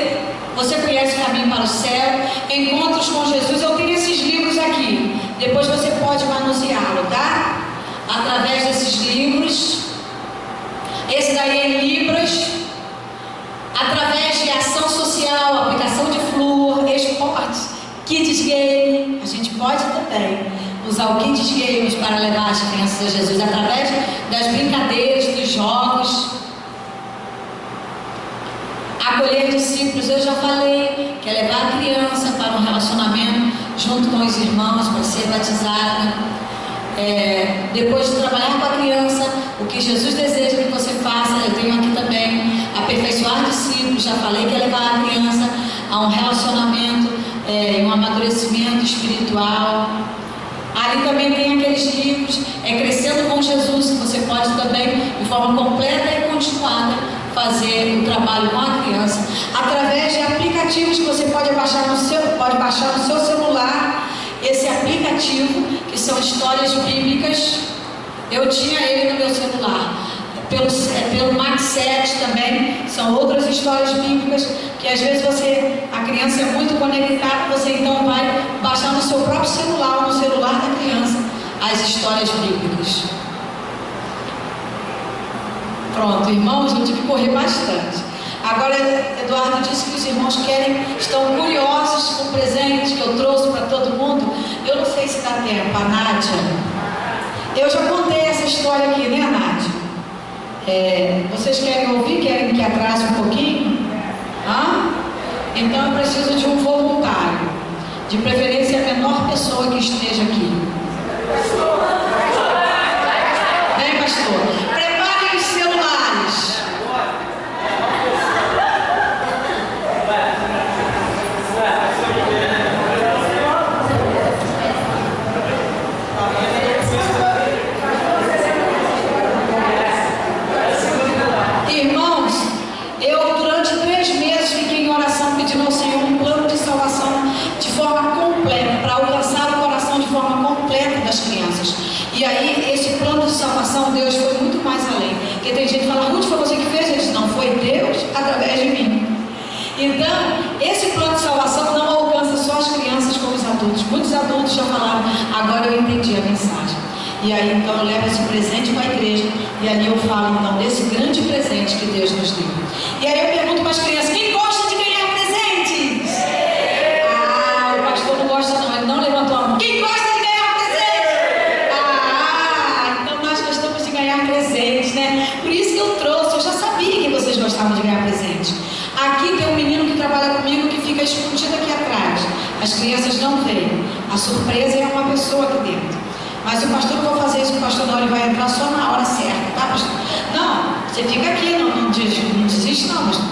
você conhece o caminho para o céu, encontros com Jesus. Eu tenho esses livros aqui. Depois você pode manuseá-lo, tá? Através desses livros. Esse daí é em Libras. Através de ação social, aplicação de flúor, esportes, kits game. A gente pode também usar o kits games para levar as crianças a Jesus através das brincadeiras, dos jogos. Acolher discípulos, eu já falei, que é levar a criança para um relacionamento junto com os irmãos para ser batizada. Depois de trabalhar com a criança, o que Jesus deseja que você faça, eu tenho aqui também, aperfeiçoar discípulos, já falei, que é levar a criança a um relacionamento, um amadurecimento espiritual. Ali também tem aqueles livros, Crescendo com Jesus, que você pode também, de forma completa e continuada, fazer o trabalho com a criança, através de aplicativos que você pode baixar no seu celular. Esse aplicativo, que são histórias bíblicas, eu tinha ele no meu celular. Pelo Max 7 também, são outras histórias bíblicas, que às vezes a criança é muito conectada, você então vai baixar no seu próprio celular, no celular da criança, as histórias bíblicas. Pronto, irmãos, eu tive que correr bastante. Agora, Eduardo disse que os irmãos estão curiosos com o presente que eu trouxe para todo mundo. Eu não sei se dá tempo. A Nádia, eu já contei essa história aqui, né, Nádia? Vocês querem ouvir? Querem que atrase um pouquinho? Então eu preciso de um voluntário, de preferência a menor pessoa que esteja aqui. Vem, pastor. Preparem os celulares. Irmãos, eu durante 3 meses fiquei em oração pedindo ao Senhor um plano de salvação de forma completa, para alcançar o coração de forma completa das crianças. E aí, esse plano de salvação, Deus foi muito mais além. Porque tem gente que fala, Ruth, foi você que fez? Ele disse, não, foi Deus através de mim. Então, esse plano de salvação não alcança só as crianças como os adultos. Muitos adultos já falaram, agora eu entendi a mensagem. E aí, então, eu levo esse presente para a igreja e ali eu falo, então, desse grande presente que Deus nos deu. E aí eu pergunto para as crianças, quem gosta de ganhar presentes? Ah, o pastor não gosta não, ele não levantou a mão. Quem gosta de ganhar presentes? Ah, então nós gostamos de ganhar presentes, né? Por isso que eu trouxe, eu já sabia que vocês gostavam de ganhar presentes. Aqui tem um menino que trabalha comigo que fica escondido aqui atrás. As crianças não veem. A surpresa é uma pessoa aqui dentro. Mas o pastor não vai fazer isso, o pastor não, ele vai entrar só na hora certa, tá, pastor? Não, você fica aqui, não desiste não, pastor.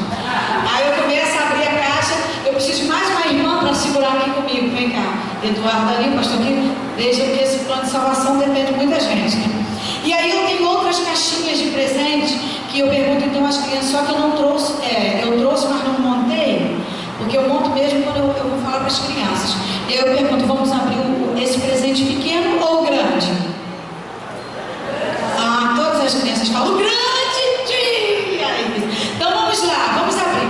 Aí eu começo a abrir a caixa, eu preciso de mais uma irmã para segurar aqui comigo, vem cá. Eduardo ali, o pastor aqui, veja que esse plano de salvação depende de muita gente, né? E aí eu tenho outras caixinhas de presente que eu pergunto então às crianças, só que eu não trouxe, eu trouxe, mas não montei, porque eu monto mesmo quando eu vou falar para as crianças. E aí eu pergunto, vamos abrir esse presente pequeno ou grande? Ah, todas as crianças falam, grande dia! Então vamos lá, vamos abrir.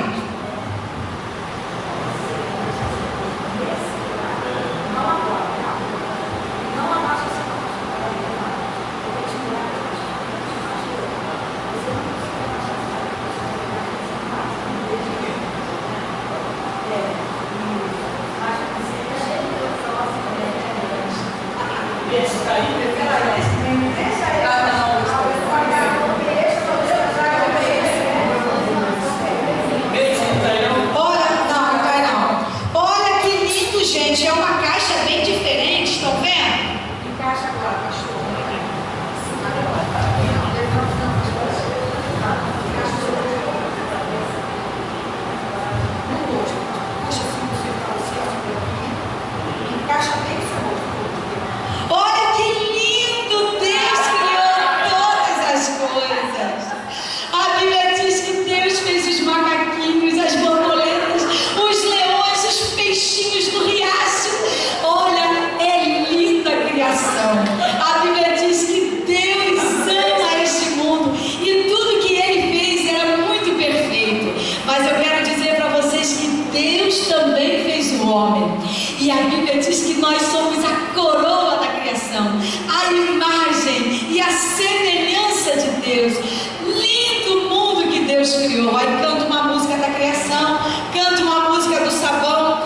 E a Bíblia diz que nós somos a coroa da criação, a imagem e a semelhança de Deus. Lindo mundo que Deus criou. Aí canto uma música da criação, canto uma música do sabão.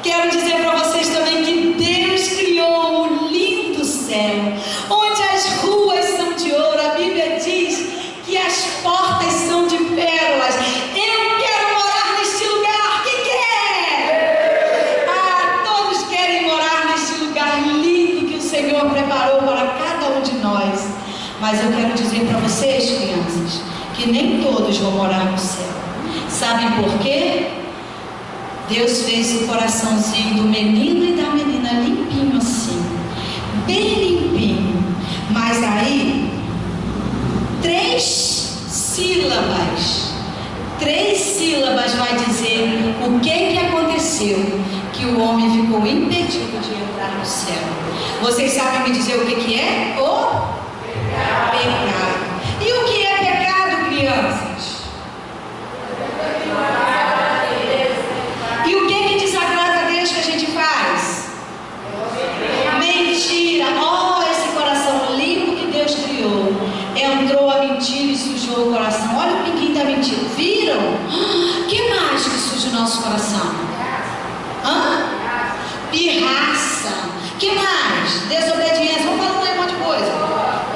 Quero dizer para vocês também que Deus criou um lindo céu, onde as ruas são de ouro. A Bíblia diz que as portas são de pérolas. Eu quero morar neste lugar. Quem quer? Ah, todos querem morar neste lugar lindo que o Senhor preparou para cada um de nós. Mas eu quero dizer para vocês, crianças, que nem todos vão morar no céu. Sabem por quê? Deus fez o coraçãozinho do menino e da menina limpinho assim, bem limpinho. Mas aí, 3 sílabas vai dizer o que aconteceu, que o homem ficou impedido de entrar no céu. Vocês sabem me dizer o que é? O pecado. E o que é pecado, crianças? E o que desagrada a Deus que a gente faz? Mentira. Oh, esse coração limpo que Deus criou entrou a mentira e sujou o coração. Olha o piquinho da mentira. Viram? Que mais que suja o nosso coração? Pirraça. Que mais? Desobediência. Vamos falar um monte de coisa.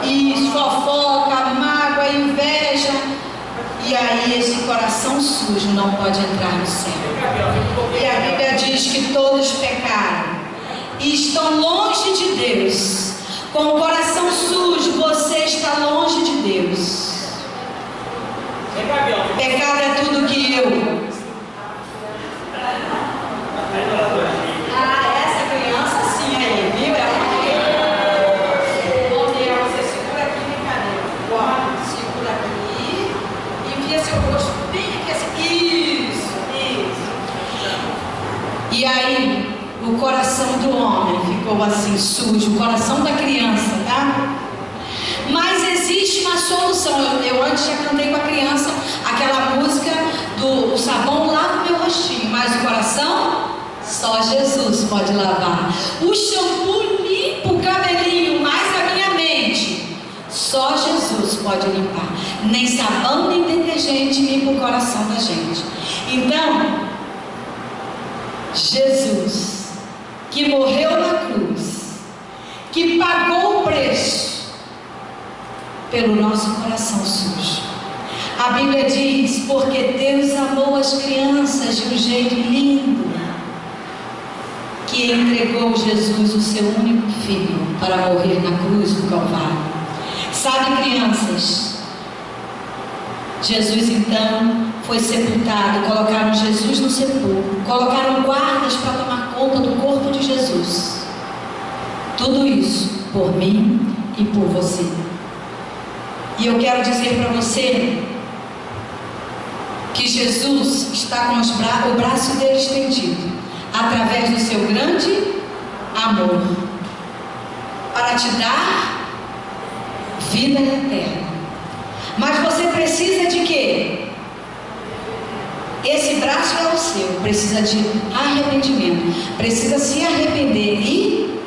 Isso, fofoca, mágoa, inveja. E aí esse coração sujo não pode entrar no céu. E a Bíblia diz que todos pecaram e estão longe de Deus. Com o coração sujo, você está longe de Deus. Pecado é tudo que eu. Ah, essa criança sim aí, viu? Você segura aqui, vem cá, né? Segura aqui e enfia seu rosto bem aqui assim. Isso. E aí, o coração do homem ficou assim sujo, o coração da criança, tá? Mas existe uma solução. Eu antes já cantei com a criança aquela música do sabão lava o meu rostinho, mas o coração só Jesus pode lavar. O shampoo limpa o cabelinho, mas a minha mente só Jesus pode limpar. Nem sabão nem detergente limpa o coração da gente. Então, Jesus, que morreu na cruz, que pagou o preço pelo nosso coração sujo. A Bíblia diz: porque Deus amou as crianças de um jeito lindo, que entregou Jesus, o seu único filho, para morrer na cruz do Calvário. Sabe, crianças, Jesus então foi sepultado, colocaram Jesus no sepulcro, colocaram guardas para tomar conta do corpo de Jesus. Tudo isso por mim e por você. E eu quero dizer para você que Jesus está com o braço dele estendido, através do seu grande amor, para te dar vida eterna. Mas você precisa de quê? Esse braço é o seu. Precisa de arrependimento. Precisa se arrepender e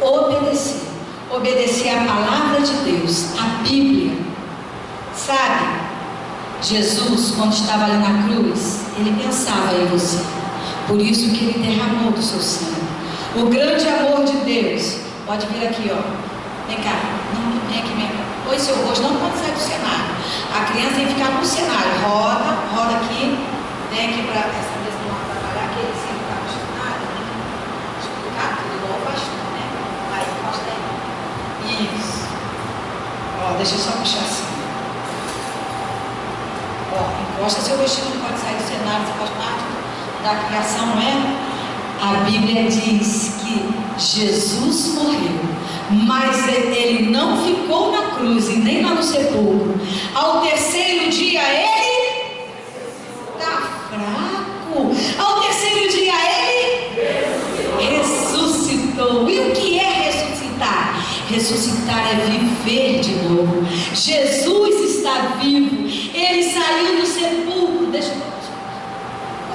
obedecer. Obedecer a palavra de Deus, a Bíblia. Sabe, Jesus, quando estava ali na cruz, ele pensava em você. Por isso que ele derramou do seu sangue. O grande amor de Deus. Pode vir aqui, ó. Vem cá. Não, vem aqui mesmo. Pois seu rosto não pode sair do cenário. A criança tem que ficar no cenário. Roda aqui. Vem aqui para essa mesa não atrapalhar, que ele sempre está acostumado, né? Explicar tudo igual o pastor, né? Vai, encosta aí. Isso. Ó, deixa eu só puxar assim. Ó, encosta seu vestido, não pode sair do cenário, você faz parte da criação, não é? A Bíblia diz que Jesus morreu, mas ele não ficou na cruz e nem lá no sepulcro. Ao terceiro dia ele está fraco. Ao terceiro dia ele ressuscitou. E o que é ressuscitar? Ressuscitar é viver de novo. Jesus está vivo. Ele saiu do sepulcro. Deixa eu ver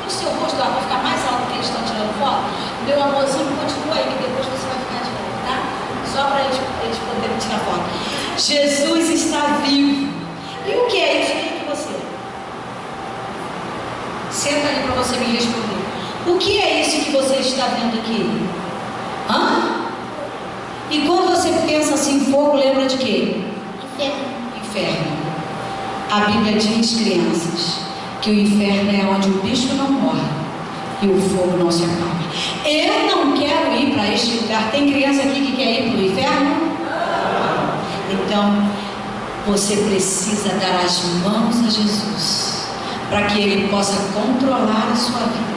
o seu rosto lá para ficar mais alto que eles estão tirando foto. Meu amorzinho, continua aí, que depois você vai ficar de novo, tá? Só para eles poderem tirar foto. Jesus está vivo. E o que é isso? Quem é você? Senta ali para você me responder. O que é isso que você está vendo aqui? Hã? E quando você pensa assim, fogo, lembra de quê? Inferno. A Bíblia diz, crianças, que o inferno é onde o bicho não morre e o fogo não se apaga. Eu não quero ir para este lugar. Tem criança aqui que quer ir para o inferno? Então, você precisa dar as mãos a Jesus, para que Ele possa controlar a sua vida,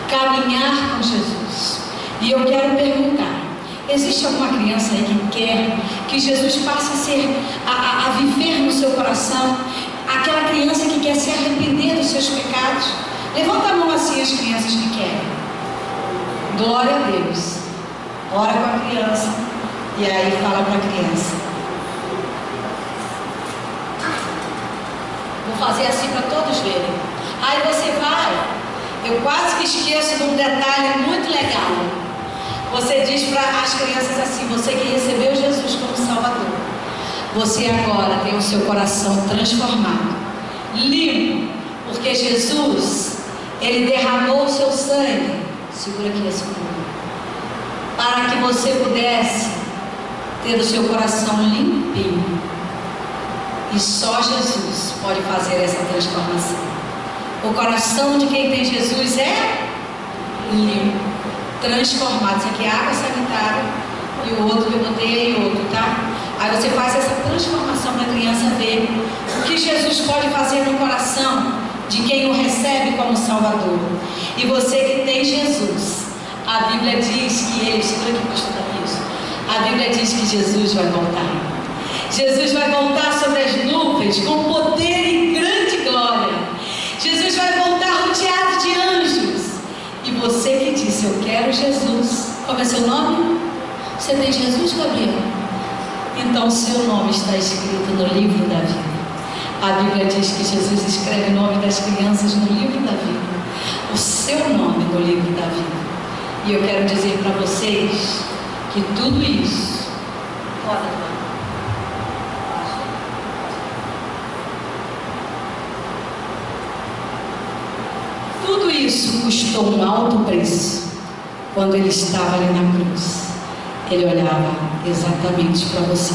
caminhar com Jesus. E eu quero perguntar, existe alguma criança aí que quer que Jesus passe a viver no seu coração? Aquela criança que quer se arrepender dos seus pecados? Levanta a mão assim as crianças que querem. Glória a Deus. Ora com a criança e aí fala para a criança. Vou fazer assim para todos verem. Aí você vai. Eu quase que esqueço de um detalhe muito legal. Você diz para as crianças assim: você que recebeu Jesus como Salvador, você agora tem o seu coração transformado, limpo, porque Jesus, Ele derramou o seu sangue. Segura aqui esse pulo, para que você pudesse ter o seu coração limpinho. E só Jesus pode fazer essa transformação. O coração de quem tem Jesus é limpo, transformado. Isso aqui é água sanitária e o outro que eu botei aí outro, tá? Aí você faz essa transformação para a criança ver o que Jesus pode fazer no coração de quem o recebe como Salvador. E você que tem Jesus, a Bíblia diz que Ele, segura aqui para estudar isso, a Bíblia diz que Jesus vai voltar. Jesus vai voltar sobre as nuvens com poder e grande glória. Jesus vai voltar rodeado de anjos. E você que disse: eu quero Jesus. Como é seu nome? Você tem Jesus, Gabriel? então seu nome está escrito no livro da vida. A Bíblia diz que Jesus escreve o nome das crianças no livro da vida, o seu nome no livro da vida. E eu quero dizer para vocês que tudo isso, tudo isso custou um alto preço. Quando ele estava ali na cruz, ele olhava exatamente para você.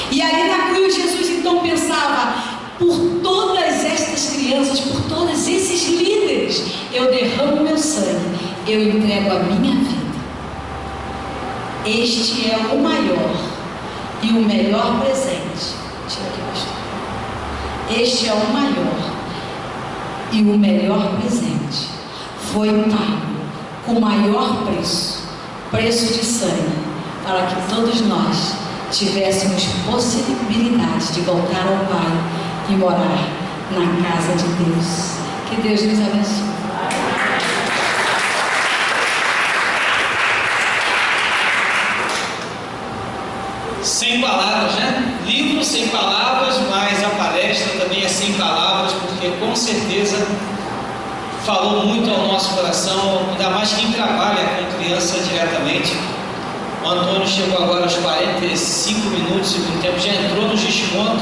E ali na cruz, Jesus então pensava: por todas estas crianças, por todos esses líderes, eu derramo meu sangue, eu entrego a minha vida. Este é o maior e o melhor presente. Tira aqui, pastor. Este é o maior e o melhor presente. Foi pago com o maior preço, preço de sangue, para que todos nós tivéssemos possibilidade de voltar ao Pai e morar na casa de Deus. Que Deus nos abençoe. Sem palavras, né? Livro sem palavras, mas a palestra também é sem palavras, porque com certeza falou muito ao nosso coração, ainda mais quem trabalha com criança diretamente. O Antônio chegou agora aos 45 minutos, segundo tempo, já entrou no desconto,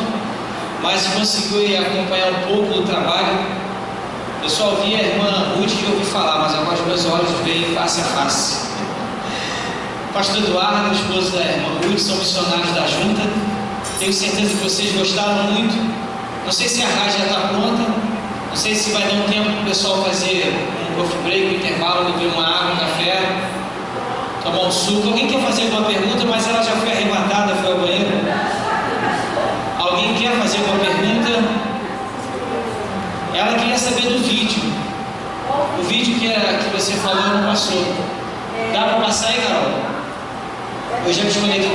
mas conseguiu acompanhar um pouco do trabalho. Eu só ouvi a irmã Ruth que eu ouvi falar, mas agora os meus olhos veem face a face. O pastor Eduardo, o esposo da irmã Ruth, são missionários da junta. Tenho certeza que vocês gostaram muito. Não sei se a rádio já está pronta, não sei se vai dar um tempo para o pessoal fazer um coffee break, um intervalo, beber uma água, um café, tomar um suco. Alguém quer fazer alguma pergunta, mas ela já foi arrematada, foi ao banheiro? Alguém quer fazer alguma pergunta? Ela queria saber do vídeo. O vídeo que você falou não passou. Dá para passar aí, Carol? Eu já te mandei tudo.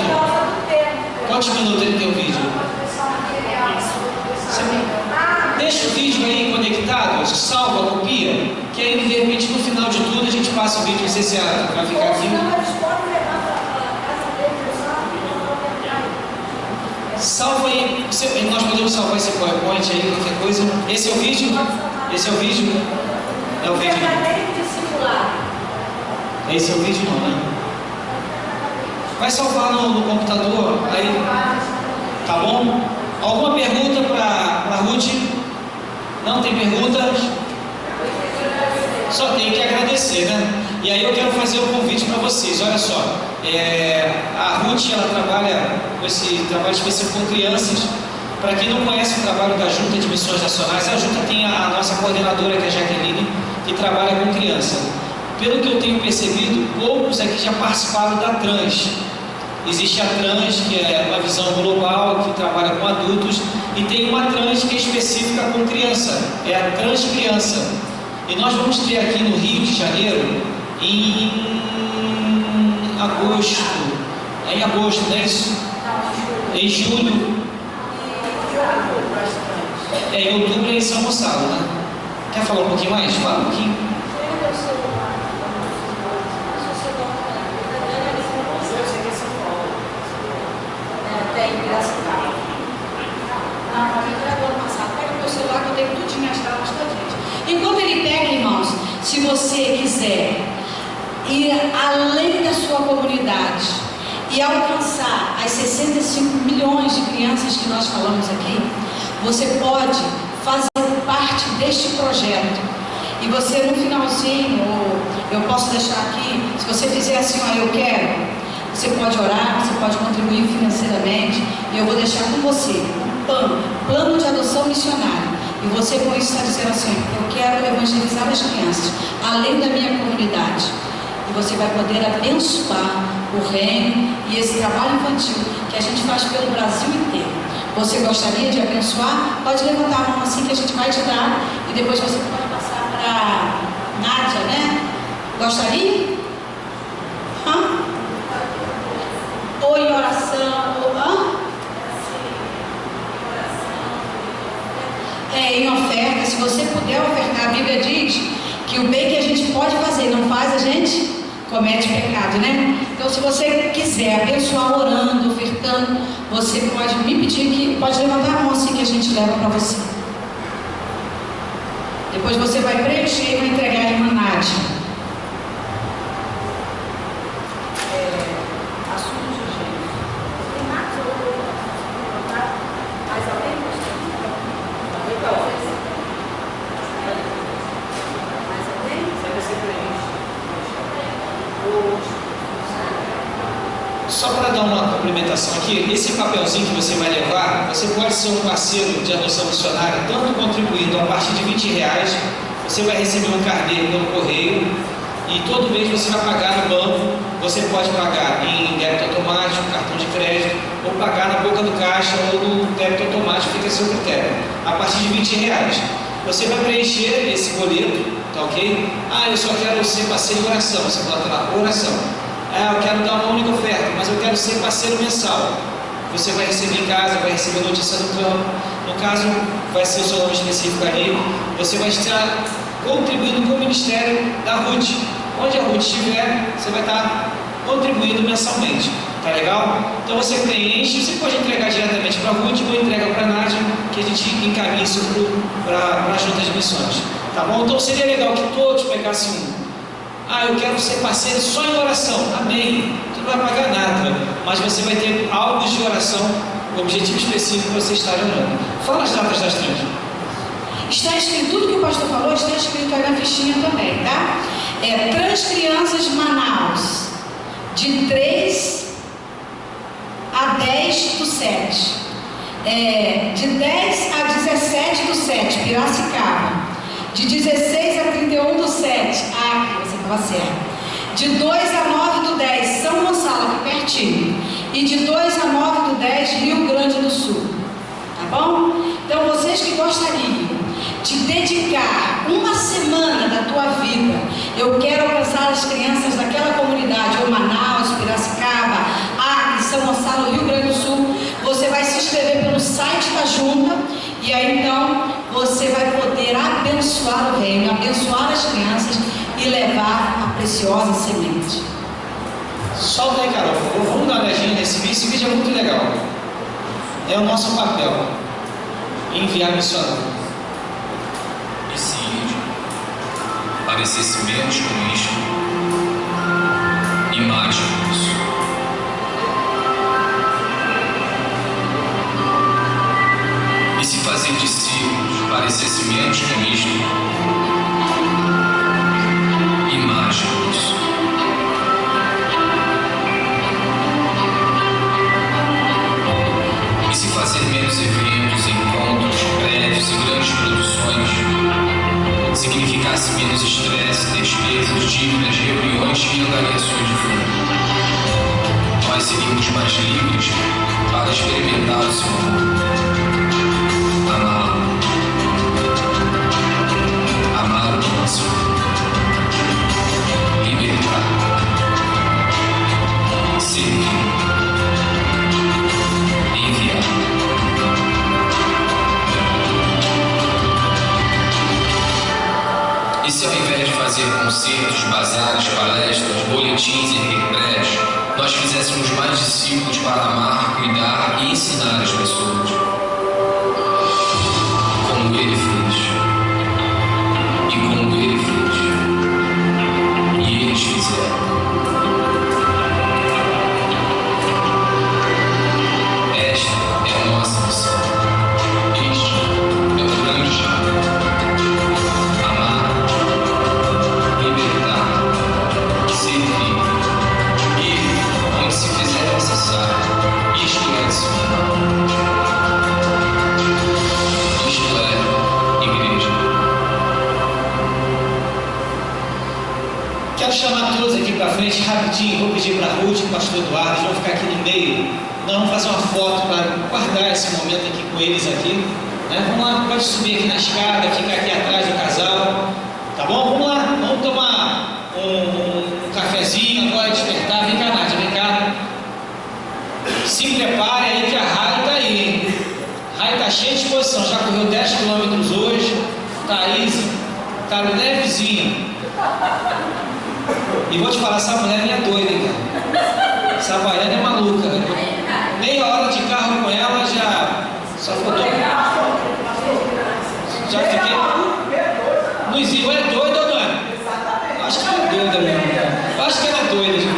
Quantos minutos ele tem o vídeo? Deixa o vídeo aí conectado, salva, copia, que aí de repente no final de tudo a gente passa o vídeo, não sei se vai ficar aqui. Salva aí, nós podemos salvar esse PowerPoint aí, qualquer coisa. Esse é o vídeo? Esse é o vídeo? É o vídeo. Esse é o vídeo não, né? Vai salvar no computador, aí, tá bom? Alguma pergunta para Ruth? Não tem perguntas? Só tem que agradecer, né? E aí eu quero fazer um convite para vocês. Olha só, a Ruth, ela trabalha com esse trabalho específico com crianças. Para quem não conhece o trabalho da Junta de Missões Nacionais, a Junta tem a nossa coordenadora, que é a Jaqueline, que trabalha com criança. Pelo que eu tenho percebido, poucos aqui já participaram da Trans. Existe a Trans, que é uma visão global, que trabalha com adultos, e tem uma Trans que é específica com criança, é a Trans Criança. E nós vamos ter aqui no Rio de Janeiro, em agosto, não é isso? Em julho. Em outubro é em São Gonçalo, né? Quer falar um pouquinho mais? Fala um pouquinho. Enquanto ele pega, irmãos, se você quiser ir além da sua comunidade e alcançar as 65 milhões de crianças que nós falamos aqui, você pode fazer parte deste projeto. E você no finalzinho, ou eu posso deixar aqui, se você fizer assim, olha, eu quero, você pode orar, você pode contribuir financeiramente, e eu vou deixar com você um plano de adoção missionária. E você com isso está dizendo assim: eu quero evangelizar as crianças, além da minha comunidade. E você vai poder abençoar o reino e esse trabalho infantil que a gente faz pelo Brasil inteiro. Você gostaria de abençoar? Pode levantar a mão assim que a gente vai te dar. E depois você pode passar para Nádia, né? Gostaria? Ou em oração, ou em oferta, se você puder ofertar. A Bíblia diz que o bem que a gente pode fazer, não faz, a gente comete pecado, né? Então, se você quiser abençoar orando, ofertando, você pode me pedir, pode levantar a mão assim que a gente leva para você. Depois você vai preencher e vai entregar a irmã Nádia. Só para dar uma complementação aqui, esse papelzinho que você vai levar, você pode ser um parceiro de adoção missionária, tanto contribuindo a partir de R$20, você vai receber um carnê pelo correio, e todo mês você vai pagar no banco, você pode pagar em débito automático, cartão de crédito, ou pagar na boca do caixa ou no débito automático, fica a seu critério, a partir de R$20. Você vai preencher esse boleto, tá ok? Eu só quero ser parceiro de oração, você bota lá, oração. Eu quero dar uma única oferta, mas eu quero ser parceiro mensal. Você vai receber em casa, vai receber notícia no campo. No caso, vai ser o seu nome específico ali. Você vai estar contribuindo com o ministério da Ruth. Onde a Ruth estiver, você vai estar contribuindo mensalmente. Tá legal? Então você preenche, você pode entregar diretamente para a Ruth ou entrega para a Nádia, que a gente encaminha isso para a junta de missões. Tá bom? Então seria legal que todos pegassem um. Eu quero ser parceiro só em oração. Amém. Você não vai pagar nada, mas você vai ter algo de oração, o objetivo específico para você estar orando. Fala as datas das trans. Está escrito, tudo que o pastor falou está escrito aí na fichinha também, tá? Trans Crianças Manaus, de 3 a 10/7. De 10 a 17/7, Piracicaba. De 16 a 31/7, você estava certo. De 2 a 9/10, São Gonçalo, aqui pertinho. E de 2 a 9/10, Rio Grande do Sul. Tá bom? Então, vocês que gostariam de dedicar uma semana da tua vida, eu quero alcançar as crianças daquela comunidade, ou Manaus, Piracicaba, Acre, São Gonçalo, Rio Grande do Sul, você vai se inscrever pelo site da junta, e aí então você vai poder abençoar o reino, abençoar as crianças e levar a preciosa semente. Solta aí, Carol, por favor. Vamos dar uma olhadinha nesse vídeo. Esse vídeo é muito legal. É o nosso papel, enviar missionário. Decide parecer-se menos com isto e mais com isso. E se fazer discípulos parecer-se menos com isto e mais com isso. E se fazer menos eventos, encontros, prédios e grandes produções significasse menos estresse, despesas, dívidas, reuniões e angariações de fundo, nós seríamos mais livres para experimentar o seu amor. Amar o próximo, libertar, servir, enviar. E se ao invés de fazer concertos, bazares, palestras, boletins e recrédios, nós fizéssemos mais discípulos para amar, cuidar e ensinar as pessoas? Como ele fez, e como ele fez, e eles fizeram. Esta é a nossa missão. Este é o grande chamado. Amar, libertar, servir e, onde se fizer necessário, isto é disciplinar. Isto é igreja. Quero chamar todos aqui para frente rapidinho. Vou pedir para a Ruth e o pastor Eduardo, vão ficar aqui no meio. Nós vamos fazer uma foto para guardar esse momento aqui com eles aqui. Vamos lá, pode subir aqui na escada, ficar aqui atrás do casal. Tá bom? Vamos lá, vamos tomar um cafezinho agora, despertar. Vem cá, Nádia, vem cá. Se prepare aí que a Rai está aí, hein? A Rai está cheia de disposição, já correu 10 quilômetros hoje. Thaís está levezinha. E vou te falar, essa mulher é minha doida, hein, cara? Essa baiana é maluca. Meia hora de carro com ela já só faltou. Já fiquei. Luizinho, é doido ou não é? Acho que ela é doida mesmo. Acho que ela é doida mesmo.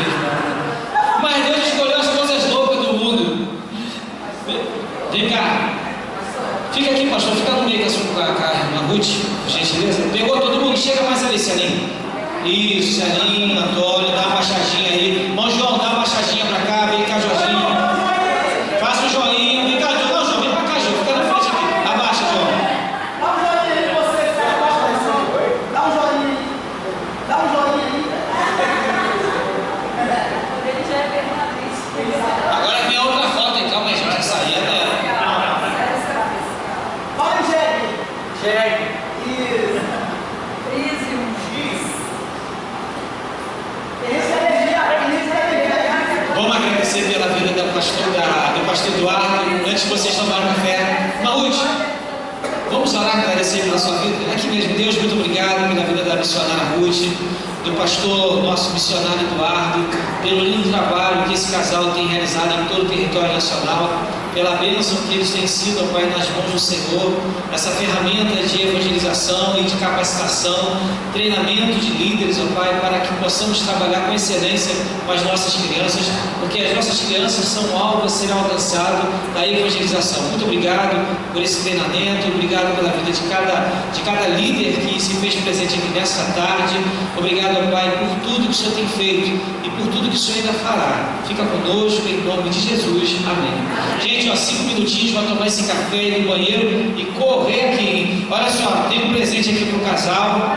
Mas Deus escolheu as coisas loucas do mundo. Vem cá. Fica aqui, pastor. Fica no meio com a irmã Ruth, gentileza. Pegou todo mundo? Chega mais ali, Celinho. Isso, Celinho, Antônio, dá uma baixadinha aí. Irmão João, dá uma baixadinha pra cá. Vem cá, Jorginho. Faça um joinha. Vem cá, João. Não, João, vem pra cá, João. Fica na frente aqui. Abaixa, João. Dá um joinha aí, você. Dá um joinha aí. Dá um joinha aí. Ele já é verdadeiro. Agora vem outra foto aí. Calma aí, gente. Essa aí é dela. Olha, Jegue. Isso. Vamos agradecer pela vida do pastor Eduardo. Antes de vocês tomarem café. Ruth, vamos orar e agradecer pela sua vida. Aqui mesmo, Deus, muito obrigado pela vida da missionária Ruth, do pastor, nosso missionário Eduardo, pelo lindo trabalho que esse casal tem realizado em todo o território nacional, pela bênção que eles têm sido, ó Pai, nas mãos do Senhor, essa ferramenta de evangelização e de capacitação, treinamento de líderes, ó Pai, para que possamos trabalhar com excelência com as nossas crianças, porque as nossas crianças são alvo a ser alcançado da evangelização. Muito obrigado por esse treinamento, obrigado pela vida de cada líder que se fez presente aqui nessa tarde. Obrigado, ó Pai, por tudo que o Senhor tem feito e por tudo que o Senhor ainda fará. Fica conosco em nome de Jesus. Amém. Gente, ó, 5 minutinhos para tomar esse café aí no banheiro e correr aqui. Olha só, tem um presente aqui para o casal.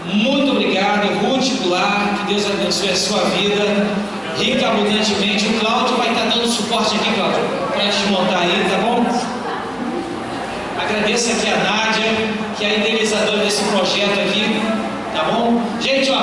Muito obrigado, Ruth Goulart, que Deus abençoe a sua vida rica, abundantemente. O Cláudio vai estar dando suporte aqui, Cláudio, para desmontar aí, tá bom? Agradeço aqui a Nádia, que é a idealizadora desse projeto aqui, tá bom? Gente, ó,